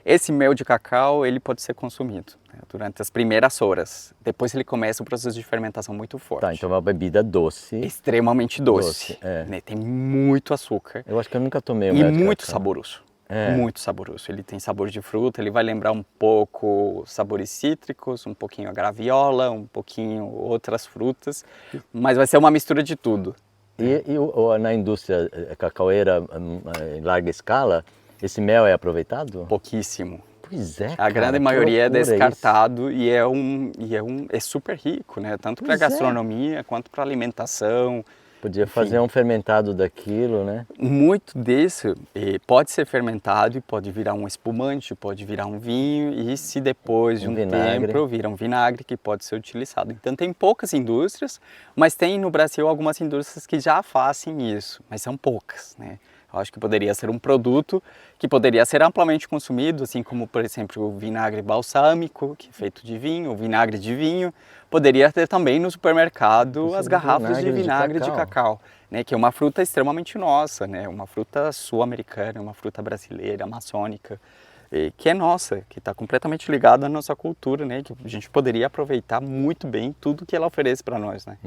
Esse mel de cacau, ele pode ser consumido, né, durante as primeiras horas. Depois ele começa um processo de fermentação muito forte. Tá, então é uma bebida doce. Extremamente doce. Né, tem muito açúcar. Eu acho que eu nunca tomei mel de cacau. E muito saboroso. Muito saboroso. Ele tem sabor de fruta, ele vai lembrar um pouco sabores cítricos, um pouquinho a graviola, um pouquinho outras frutas, mas vai ser uma mistura de tudo. E na indústria cacaueira em larga escala, esse mel é aproveitado? Pouquíssimo. Pois é, A grande maioria é descartado e é super rico, né? Tanto para gastronomia quanto para alimentação. Podia fazer um fermentado daquilo, né? Muito disso pode ser fermentado e pode virar um espumante, pode virar um vinho e se depois de um tempo vira um vinagre que pode ser utilizado. Então tem poucas indústrias, mas tem no Brasil algumas indústrias que já fazem isso, mas são poucas, né? Eu acho que poderia ser um produto que poderia ser amplamente consumido, assim como, por exemplo, o vinagre balsâmico, que é feito de vinho, o vinagre de vinho. Poderia ter também no supermercado as garrafas de vinagre de cacau, né, que é uma fruta extremamente nossa, né, uma fruta sul-americana, uma fruta brasileira, amazônica, que é nossa, que está completamente ligada à nossa cultura, né, que a gente poderia aproveitar muito bem tudo que ela oferece para nós. Né?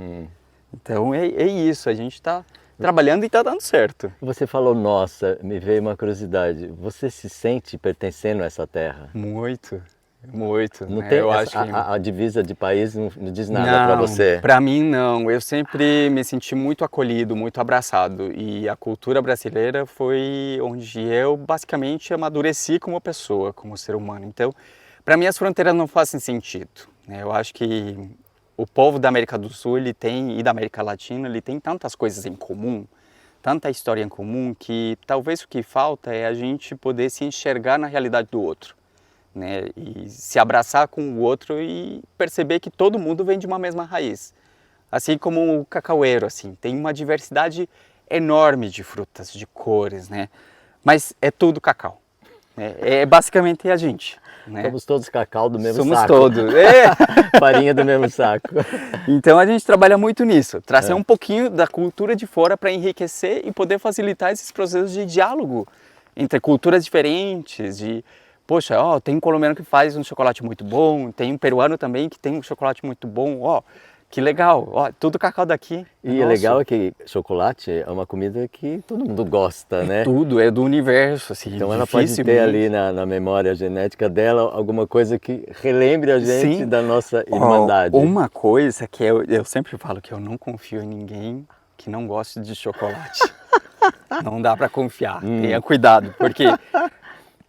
Então é isso, a gente está trabalhando e está dando certo. Você falou, nossa, me veio uma curiosidade. Você se sente pertencendo a essa terra? Muito, muito. Não né? tem Eu a divisa de país não diz nada para você? Para mim não. Eu sempre me senti muito acolhido, muito abraçado. E a cultura brasileira foi onde eu basicamente amadureci como pessoa, como ser humano. Então, para mim as fronteiras não fazem sentido. Né? Eu acho que o povo da América do Sul e da América Latina, ele tem tantas coisas em comum, tanta história em comum, que talvez o que falta é a gente poder se enxergar na realidade do outro, né? E se abraçar com o outro e perceber que todo mundo vem de uma mesma raiz. Assim como o cacaueiro, assim, tem uma diversidade enorme de frutas, de cores, né? Mas é tudo cacau, né? É basicamente a gente, né? Somos todos cacau do mesmo Somos saco. todos. Farinha do mesmo saco. Então a gente trabalha muito nisso, trazer um pouquinho da cultura de fora para enriquecer e poder facilitar esses processos de diálogo entre culturas diferentes, poxa, ó, tem um colombiano que faz um chocolate muito bom, tem um peruano também que tem um chocolate muito bom, ó, que legal, ó, tudo cacau daqui. E é legal que chocolate é uma comida que todo mundo gosta, né? Tudo, é do universo, assim. Então ela pode ter ali na memória genética dela alguma coisa que relembre a gente da nossa irmandade. Uma coisa que eu sempre falo que eu não confio em ninguém que não goste de chocolate. Não dá para confiar, tenha cuidado, porque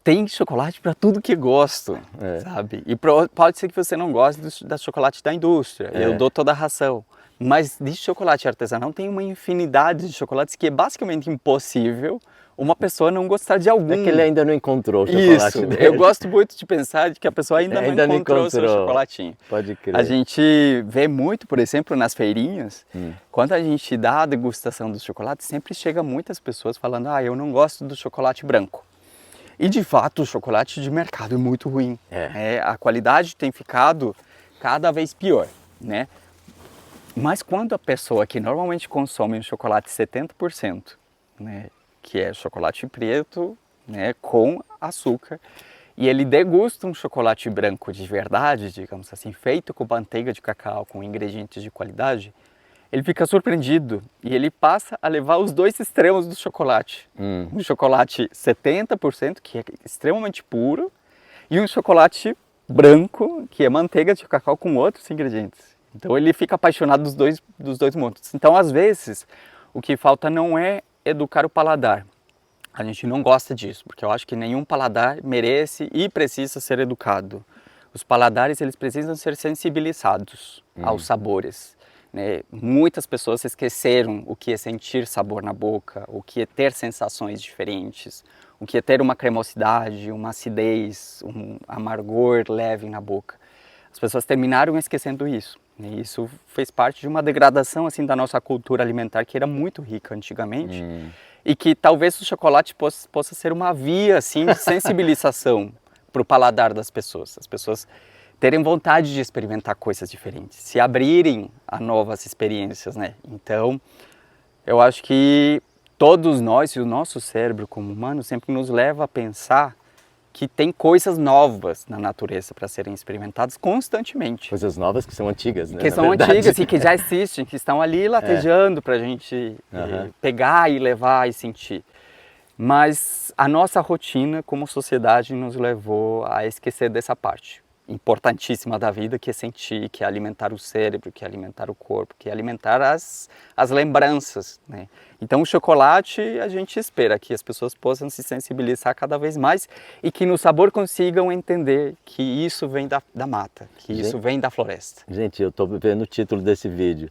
tem chocolate para tudo que gosto, sabe? E pode ser que você não goste da chocolate da indústria, eu dou toda a ração. Mas de chocolate artesanal tem uma infinidade de chocolates que é basicamente impossível uma pessoa não gostar de algum. É que ele ainda não encontrou o chocolate Isso, dele. Eu gosto muito de pensar que a pessoa ainda não encontrou o seu chocolatinho. Pode crer. A gente vê muito, por exemplo, nas feirinhas, quando a gente dá a degustação do chocolate, sempre chega muitas pessoas falando, eu não gosto do chocolate branco. E de fato o chocolate de mercado é muito ruim. A qualidade tem ficado cada vez pior, né? Mas quando a pessoa que normalmente consome um chocolate 70%, né, que é chocolate preto, né, com açúcar, e ele degusta um chocolate branco de verdade, digamos assim, feito com manteiga de cacau, com ingredientes de qualidade, ele fica surpreendido e ele passa a levar os dois extremos do chocolate. Um chocolate 70%, que é extremamente puro, e um chocolate branco, que é manteiga de cacau com outros ingredientes. Então ele fica apaixonado dos dois mundos. Então, às vezes, o que falta não é educar o paladar. A gente não gosta disso, porque eu acho que nenhum paladar merece e precisa ser educado. Os paladares, eles precisam ser sensibilizados aos sabores, né? Muitas pessoas esqueceram o que é sentir sabor na boca, o que é ter sensações diferentes, o que é ter uma cremosidade, uma acidez, um amargor leve na boca. As pessoas terminaram esquecendo isso. E isso fez parte de uma degradação assim da nossa cultura alimentar que era muito rica antigamente e que talvez o chocolate possa ser uma via assim de sensibilização para o paladar das pessoas. As pessoas terem vontade de experimentar coisas diferentes, se abrirem a novas experiências, né? Então, eu acho que todos nós e o nosso cérebro como humano sempre nos leva a pensar que tem coisas novas na natureza para serem experimentadas constantemente. Coisas novas que são antigas, né? Que são antigas e que já existem, que estão ali latejando para a gente pegar e levar e sentir. Mas a nossa rotina como sociedade nos levou a esquecer dessa parte importantíssima da vida, que é sentir, que é alimentar o cérebro, que é alimentar o corpo, que é alimentar as lembranças, né? Então o chocolate, a gente espera que as pessoas possam se sensibilizar cada vez mais e que no sabor consigam entender que isso vem da mata, que isso vem da floresta. Gente, eu estou vendo o título desse vídeo,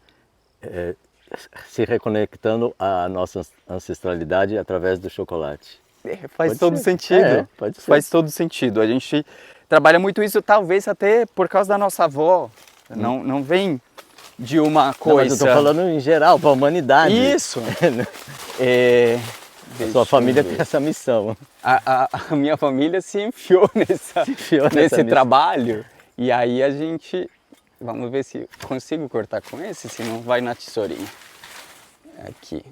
se reconectando à nossa ancestralidade através do chocolate. Faz todo sentido, faz todo sentido. A gente trabalha muito isso, talvez até por causa da nossa avó, não vem de uma coisa... Não, mas eu estou falando em geral, para a humanidade. Isso! A sua família tem essa missão. A minha família se enfiou nesse trabalho, e aí a gente... Vamos ver se consigo cortar com esse, senão vai na tesourinha. Aqui.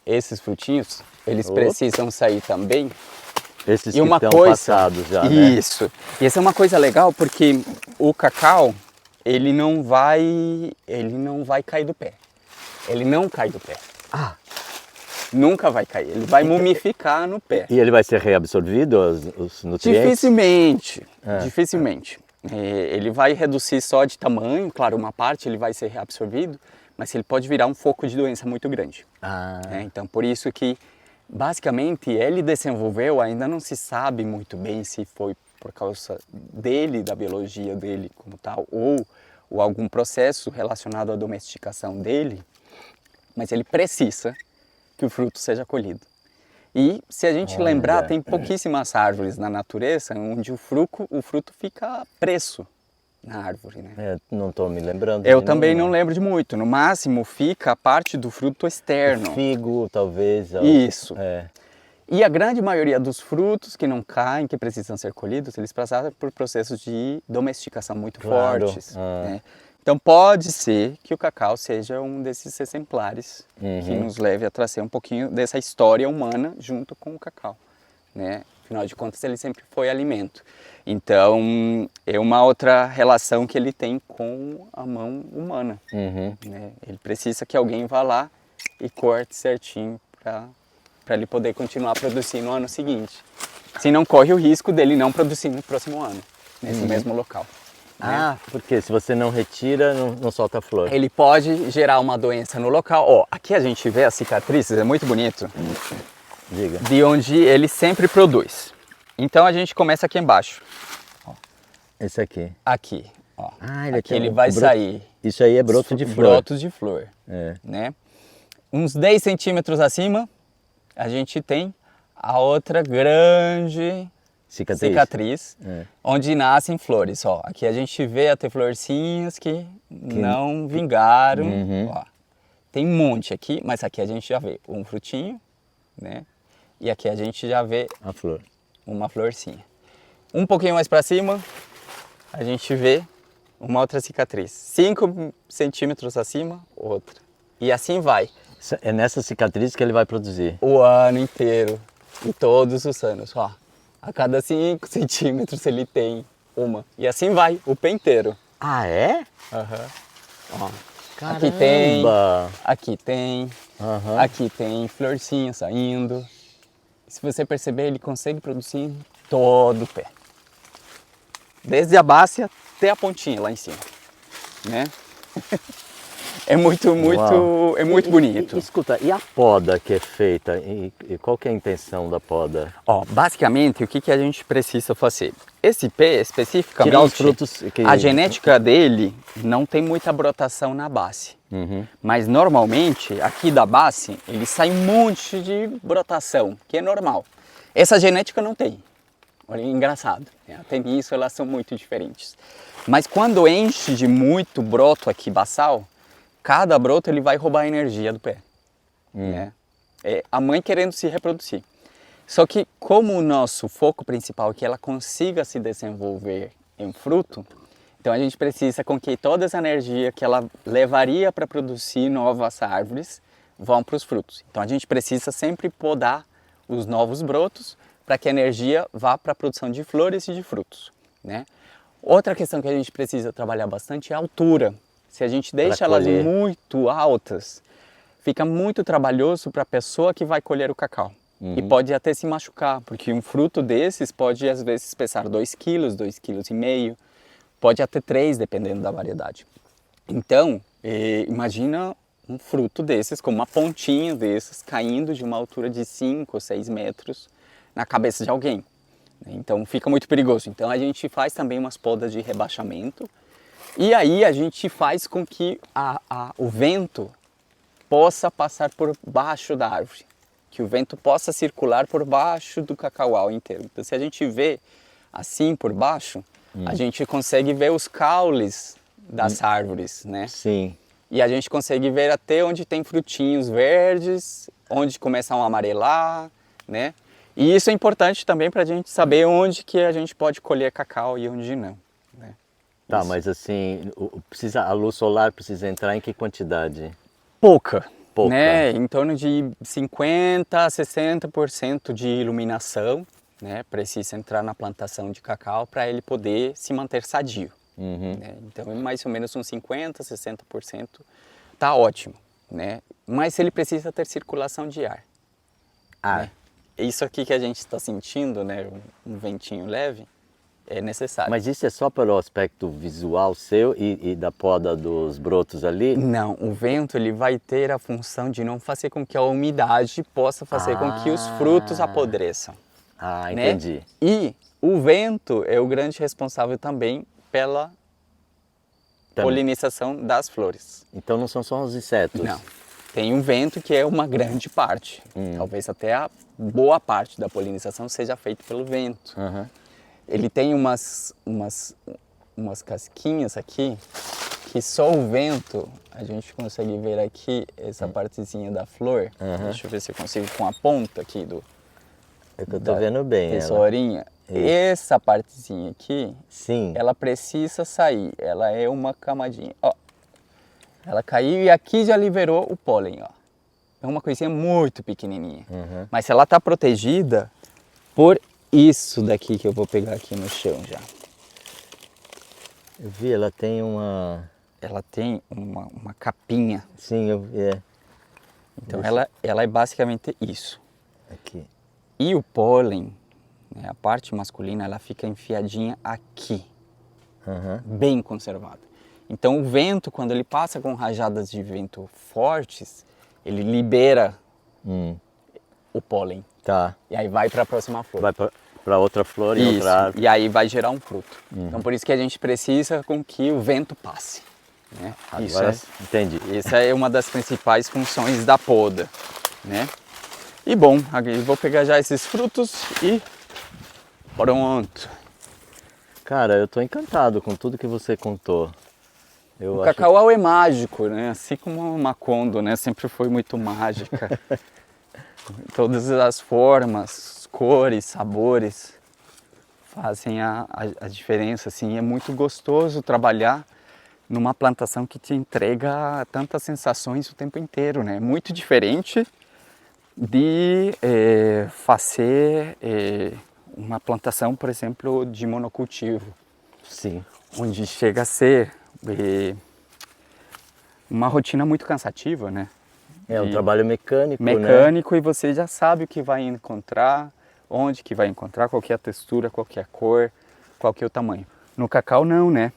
Esses frutinhos, eles precisam sair também. Esses e uma que estão passados já, isso. Né? E essa é uma coisa legal porque o cacau, ele não vai cair do pé. Ele não cai do pé. Nunca vai cair. Ele vai mumificar no pé. E ele vai ser reabsorvido, os nutrientes? Dificilmente. Ele vai reduzir só de tamanho, claro, uma parte ele vai ser reabsorvido, mas ele pode virar um foco de doença muito grande. Então, por isso que, basicamente, ele desenvolveu, ainda não se sabe muito bem se foi por causa dele, da biologia dele como tal, ou algum processo relacionado à domesticação dele, mas ele precisa que o fruto seja colhido. E se a gente lembrar, tem pouquíssimas árvores na natureza onde o fruto fica preso na árvore, né? Não estou me lembrando. Eu também não lembro de muito. No máximo fica a parte do fruto externo. O figo, talvez. Isso. E a grande maioria dos frutos que não caem, que precisam ser colhidos, eles passaram por processos de domesticação muito fortes. Né? Então pode ser que o cacau seja um desses exemplares que nos leve a trazer um pouquinho dessa história humana junto com o cacau. Né? Afinal de contas, ele sempre foi alimento. Então, é uma outra relação que ele tem com a mão humana. Né? Ele precisa que alguém vá lá e corte certinho para ele poder continuar produzindo no ano seguinte. Se não corre o risco dele não produzir no próximo ano, nesse mesmo local. Ah, porque se você não retira, não solta flor. Ele pode gerar uma doença no local. Ó, aqui a gente vê as cicatrizes, é muito bonito. Diga. De onde ele sempre produz. Então a gente começa aqui embaixo. Ó. Esse aqui. Aqui, ó. Aqui ele vai sair. Isso aí é broto de flor. Brotos de flor. Né? Uns 10 centímetros acima, a gente tem a outra grande cicatriz onde nascem flores. Ó, aqui a gente vê até florzinhas que não vingaram. Ó, tem um monte aqui, mas aqui a gente já vê um frutinho, né? E aqui a gente já vê a flor. Uma florzinha. Um pouquinho mais para cima, a gente vê uma outra cicatriz. 5 centímetros acima, outra. E assim vai. É nessa cicatriz que ele vai produzir? O ano inteiro. E todos os anos, ó. A cada 5 centímetros ele tem uma. E assim vai, o pé inteiro. Ah, é? Ó. Caramba. Aqui tem, aqui tem florzinha saindo. Se você perceber, ele consegue produzir em todo o pé. Desde a base até a pontinha lá em cima, né? É muito bonito. Escuta, e a poda que é feita? E qual que é a intenção da poda? Ó, basicamente, o que a gente precisa fazer? Esse pé, especificamente, tirar os frutos a genética dele não tem muita brotação na base. Mas, normalmente, aqui da base, ele sai um monte de brotação, que é normal. Essa genética não tem. Olha, é engraçado. Até nisso, elas são muito diferentes. Mas, quando enche de muito broto aqui basal, cada broto ele vai roubar a energia do pé. Né? É a mãe querendo se reproduzir. Só que como o nosso foco principal é que ela consiga se desenvolver em fruto, então a gente precisa com que toda essa energia que ela levaria para produzir novas árvores vão para os frutos. Então a gente precisa sempre podar os novos brotos para que a energia vá para a produção de flores e de frutos. Né? Outra questão que a gente precisa trabalhar bastante é a altura. Se a gente deixa elas muito altas, fica muito trabalhoso para a pessoa que vai colher o cacau. E pode até se machucar, porque um fruto desses pode às vezes pesar 2 quilos, 2,5 kg, pode até 3, dependendo da variedade. Então, imagina um fruto desses, como uma pontinha desses, caindo de uma altura de 5 ou 6 metros na cabeça de alguém. Então fica muito perigoso. Então a gente faz também umas podas de rebaixamento, e aí a gente faz com que o vento possa passar por baixo da árvore, que o vento possa circular por baixo do cacaual inteiro. Então se a gente vê assim por baixo, a gente consegue ver os caules das árvores, né? Sim. E a gente consegue ver até onde tem frutinhos verdes, onde começam a amarelar, né? E isso é importante também para a gente saber onde que a gente pode colher cacau e onde não. Né? Tá, mas assim, a luz solar precisa entrar em que quantidade? Pouca. Pouca. Né? Em torno de 50% a 60% de iluminação, né? Precisa entrar na plantação de cacau para ele poder se manter sadio. Né? Então, mais ou menos uns 50%, 60% tá ótimo. Né? Mas ele precisa ter circulação de ar. Né? Isso aqui que a gente está sentindo, né? Um ventinho leve, é necessário. Mas isso é só pelo aspecto visual seu e da poda dos brotos ali? Não, o vento ele vai ter a função de não fazer com que a umidade possa fazer com que os frutos apodreçam. Ah, entendi. Né? E o vento é o grande responsável também pela polinização das flores. Então não são só os insetos? Não. Tem um vento que é uma grande parte. Talvez até a boa parte da polinização seja feita pelo vento. Uhum. Ele tem umas casquinhas aqui que só o vento, a gente consegue ver aqui essa partezinha da flor. Deixa eu ver se eu consigo com a ponta aqui É que eu tô vendo bem ela. tesourinha. Essa partezinha aqui, Sim. ela precisa sair. Ela é uma camadinha. Ó, ela caiu e aqui já liberou o pólen, ó. É uma coisinha muito pequenininha. Mas se ela tá protegida por isso daqui que eu vou pegar aqui no chão já. Eu vi, ela tem uma... Ela tem uma capinha. Sim, Então ela é basicamente isso. Aqui. E o pólen, né, a parte masculina, ela fica enfiadinha aqui. Bem conservada. Então o vento, quando ele passa com rajadas de vento fortes, ele libera o pólen. Tá. E aí vai para a próxima flor. Vai para outra flor e Isso, outra árvore. e aí vai gerar um fruto. Então por isso que a gente precisa com que o vento passe. Né? Agora entendi. Isso é uma das principais funções da poda. Né? E bom, eu vou pegar já esses frutos e pronto. Cara, eu tô encantado com tudo que você contou. O cacauau é mágico, né? Assim como a Macondo, né? Sempre foi muito mágica. Todas as formas, cores, sabores fazem a diferença, assim. É muito gostoso trabalhar numa plantação que te entrega tantas sensações o tempo inteiro, né? Muito diferente de fazer uma plantação, por exemplo, de monocultivo. Sim. Onde chega a ser uma rotina muito cansativa, né? É um trabalho mecânico, né? E você já sabe o que vai encontrar, onde que vai encontrar, qual que é a textura, qual que é a cor, qual que é o tamanho. No cacau não, né?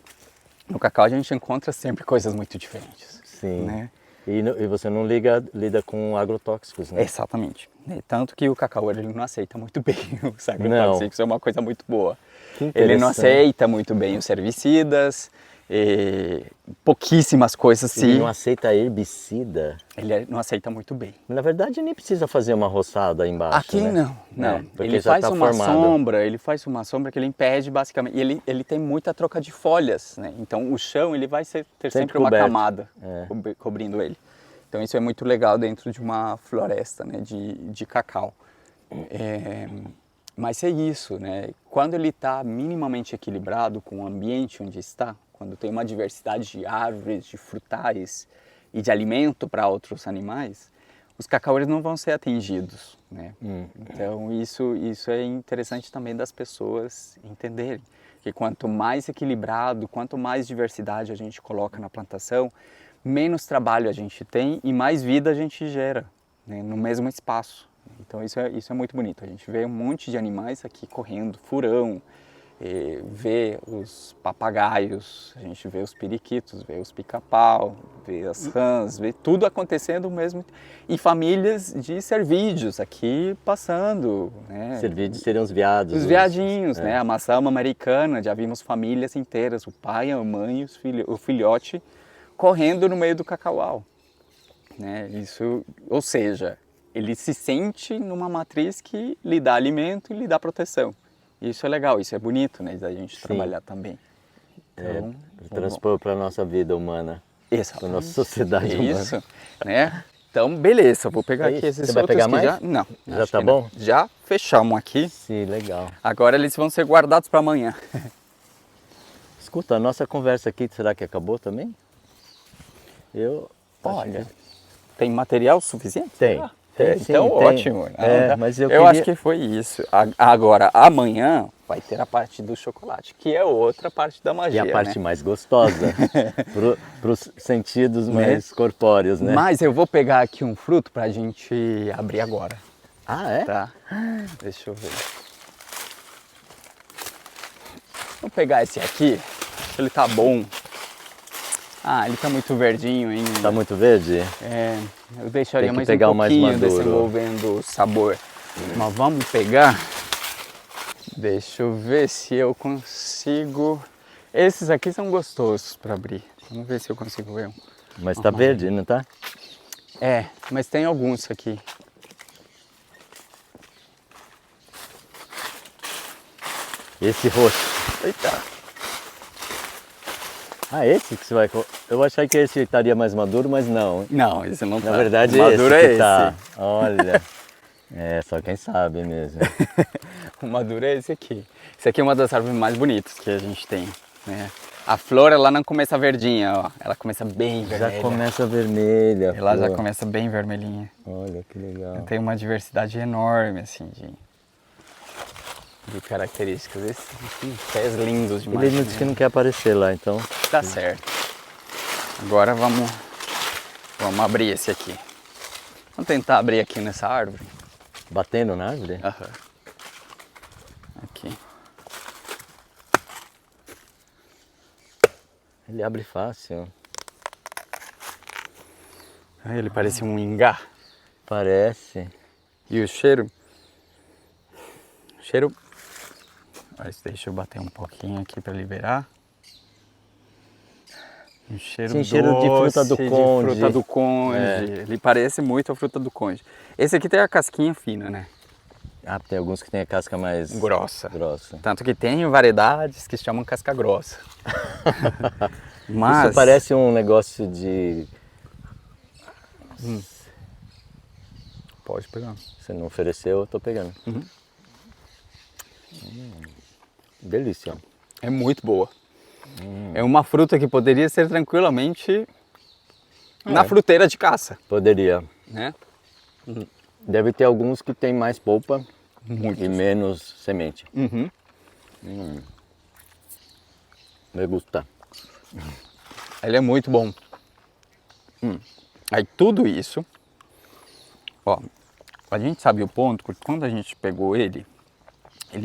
No cacau a gente encontra sempre coisas muito diferentes. Sim. Né? E você não lida com agrotóxicos, né? Exatamente. Tanto que o cacau ele não aceita muito bem os agrotóxicos, é uma coisa muito boa. Ele não aceita muito bem os herbicidas, pouquíssimas coisas sim. Ele não aceita herbicida? Ele não aceita muito bem. Na verdade nem precisa fazer uma roçada aí embaixo, aqui né? Não. Ele faz uma sombra, que ele impede basicamente, e ele tem muita troca de folhas, né? Então o chão ele vai ter sempre uma camada cobrindo ele. Então isso é muito legal dentro de uma floresta, né, de cacau. Mas é isso, né? Quando ele está minimamente equilibrado com o ambiente onde está, quando tem uma diversidade de árvores, de frutais e de alimento para outros animais, os cacaueiros não vão ser atingidos, né? Então isso é interessante também das pessoas entenderem, que quanto mais equilibrado, quanto mais diversidade a gente coloca na plantação, menos trabalho a gente tem e mais vida a gente gera, né, no mesmo espaço. Então isso é muito bonito. A gente vê um monte de animais aqui correndo, furão, vê os papagaios, a gente vê os periquitos, vê os pica-pau, vê as rãs, vê tudo acontecendo mesmo. E famílias de cervídeos aqui passando. Né? Cervídeos seriam os veados. Os veadinhos, né? A maçama americana, já vimos famílias inteiras, o pai, a mãe, o filhote, correndo no meio do cacauau. Né? Isso, ou seja, ele se sente numa matriz que lhe dá alimento e lhe dá proteção. Isso é legal, isso é bonito, né, da gente trabalhar também. Então, transpor para a nossa vida humana. Exatamente. Para a nossa sociedade humana. Isso, né? Então, beleza, eu vou pegar aqui esses Você vai pegar mais? Já... Não. Já tá bom? Não. Já fechamos aqui. Sim, legal. Agora eles vão ser guardados para amanhã. Escuta, a nossa conversa aqui, será que acabou também? Olha, tem material suficiente? Tem. Então, ótimo. Mas eu acho que foi isso. Agora, amanhã vai ter a parte do chocolate, que é outra parte da magia. E a parte mais gostosa, para os sentidos mais corpóreos, né? Mas eu vou pegar aqui um fruto para a gente abrir agora. Ah, é? Tá. Deixa eu ver. Vou pegar esse aqui, ele tá bom. Ele tá muito verdinho ainda. Tá muito verde? Eu deixaria mais pegar um pouquinho mais maduro. Desenvolvendo o sabor. Mas vamos pegar. Deixa eu ver se eu consigo. Esses aqui são gostosos para abrir. Vamos ver se eu consigo ver um. Mas tá verde, não tá? É, mas tem alguns aqui. Esse roxo. Eita. Ah, esse que você vai... Eu achei que esse estaria mais maduro, mas não. Não, esse não tá. Na verdade, O maduro esse é que tá. esse. Olha. É, só quem sabe mesmo. O maduro é esse aqui. Esse aqui é uma das árvores mais bonitas que a gente tem, né? A flor, ela não começa verdinha, ó. Ela começa bem vermelha. Já começa vermelha. Ela já pô. começa bem vermelhinha. Olha que legal. Tem uma diversidade enorme, assim, de características. Esses pés lindos demais. Ele disse que não quer aparecer lá, então. Tá certo. Agora vamos abrir esse aqui. Vamos tentar abrir aqui nessa árvore. Batendo na árvore? Aham. Aqui. Ele abre fácil. Ah, ele parece um ingá. Parece. E o cheiro? Cheiro... Mas deixa eu bater um pouquinho aqui para liberar. Um cheiro Sim, cheiro de fruta do conde. Fruta do conde. É. Ele parece muito a fruta do conde. Esse aqui tem a casquinha fina, né? Ah, tem alguns que tem a casca mais Grossa. grossa. Tanto que tem variedades que se chamam casca grossa. Mas... Isso parece um negócio de... Pode pegar. Você não ofereceu, eu tô pegando. Delícia. É muito boa. É uma fruta que poderia ser tranquilamente na fruteira de caça, Poderia. né? Deve ter alguns que tem mais polpa Muitos. e menos semente. Uhum. Me gusta. Ele é muito bom. Aí tudo isso, ó, a gente sabe o ponto, porque quando a gente pegou ele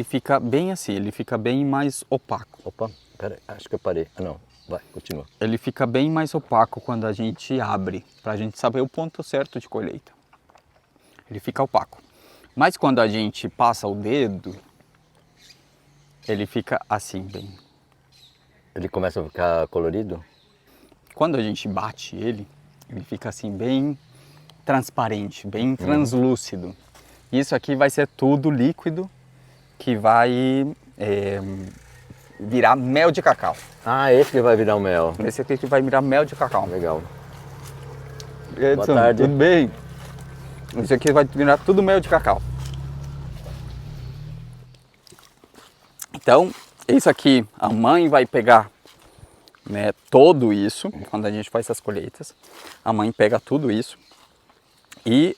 fica bem assim, ele fica bem mais opaco. Opa, pera, acho que eu parei. Ah, não, vai, continua. Ele fica bem mais opaco quando a gente abre, pra gente saber o ponto certo de colheita. Ele fica opaco. Mas quando a gente passa o dedo, ele fica assim, bem. Ele começa a ficar colorido? Quando a gente bate ele fica assim bem transparente, bem translúcido. Isso aqui vai ser tudo líquido que vai virar mel de cacau. Ah, esse que vai virar o mel. Esse aqui que vai virar mel de cacau. Legal. Edson, tarde. tudo bem? Esse aqui vai virar tudo mel de cacau. Então, isso aqui, a mãe vai pegar, né, todo isso, quando a gente faz essas colheitas, a mãe pega tudo isso e...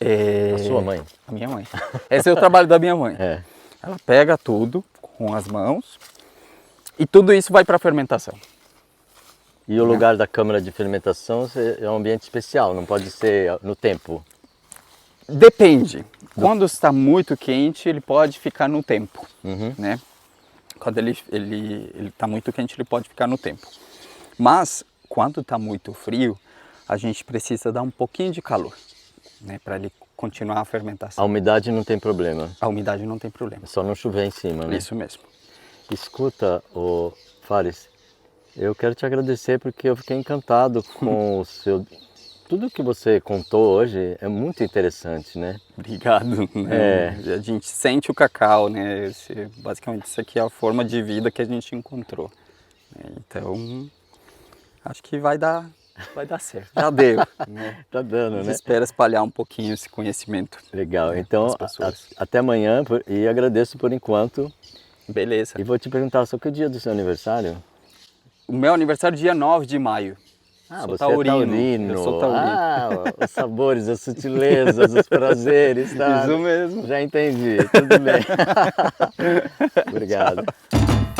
A sua mãe? A minha mãe. Esse é o trabalho da minha mãe. É. Ela pega tudo com as mãos e tudo isso vai para a fermentação. E o lugar da câmara de fermentação é um ambiente especial, não pode ser no tempo. Depende. Quando está muito quente, ele pode ficar no tempo, né? Quando ele está muito quente, ele pode ficar no tempo. Mas, quando está muito frio, a gente precisa dar um pouquinho de calor, né? Para ele continuar a fermentação. A umidade não tem problema, A umidade não tem problema. é só não chover em cima, né? Isso mesmo. Escuta, ô Fares, eu quero te agradecer porque eu fiquei encantado com o seu... Tudo que você contou hoje é muito interessante, né? Obrigado. Né? A gente sente o cacau, né? Basicamente, isso aqui é a forma de vida que a gente encontrou. Então, acho que vai dar certo. Já deu. Né? Tá dando, A gente né? espera espalhar um pouquinho esse conhecimento. Legal, então as pessoas. até amanhã e agradeço por enquanto. Beleza. E vou te perguntar, só que o dia do seu aniversário? O meu aniversário é dia 9 de maio. Ah, Sou você taurino. é taurino. Eu sou taurino. Ah, os sabores, as sutilezas, os prazeres, tá? Isso mesmo. Já entendi, tudo bem. Obrigado. Tchau.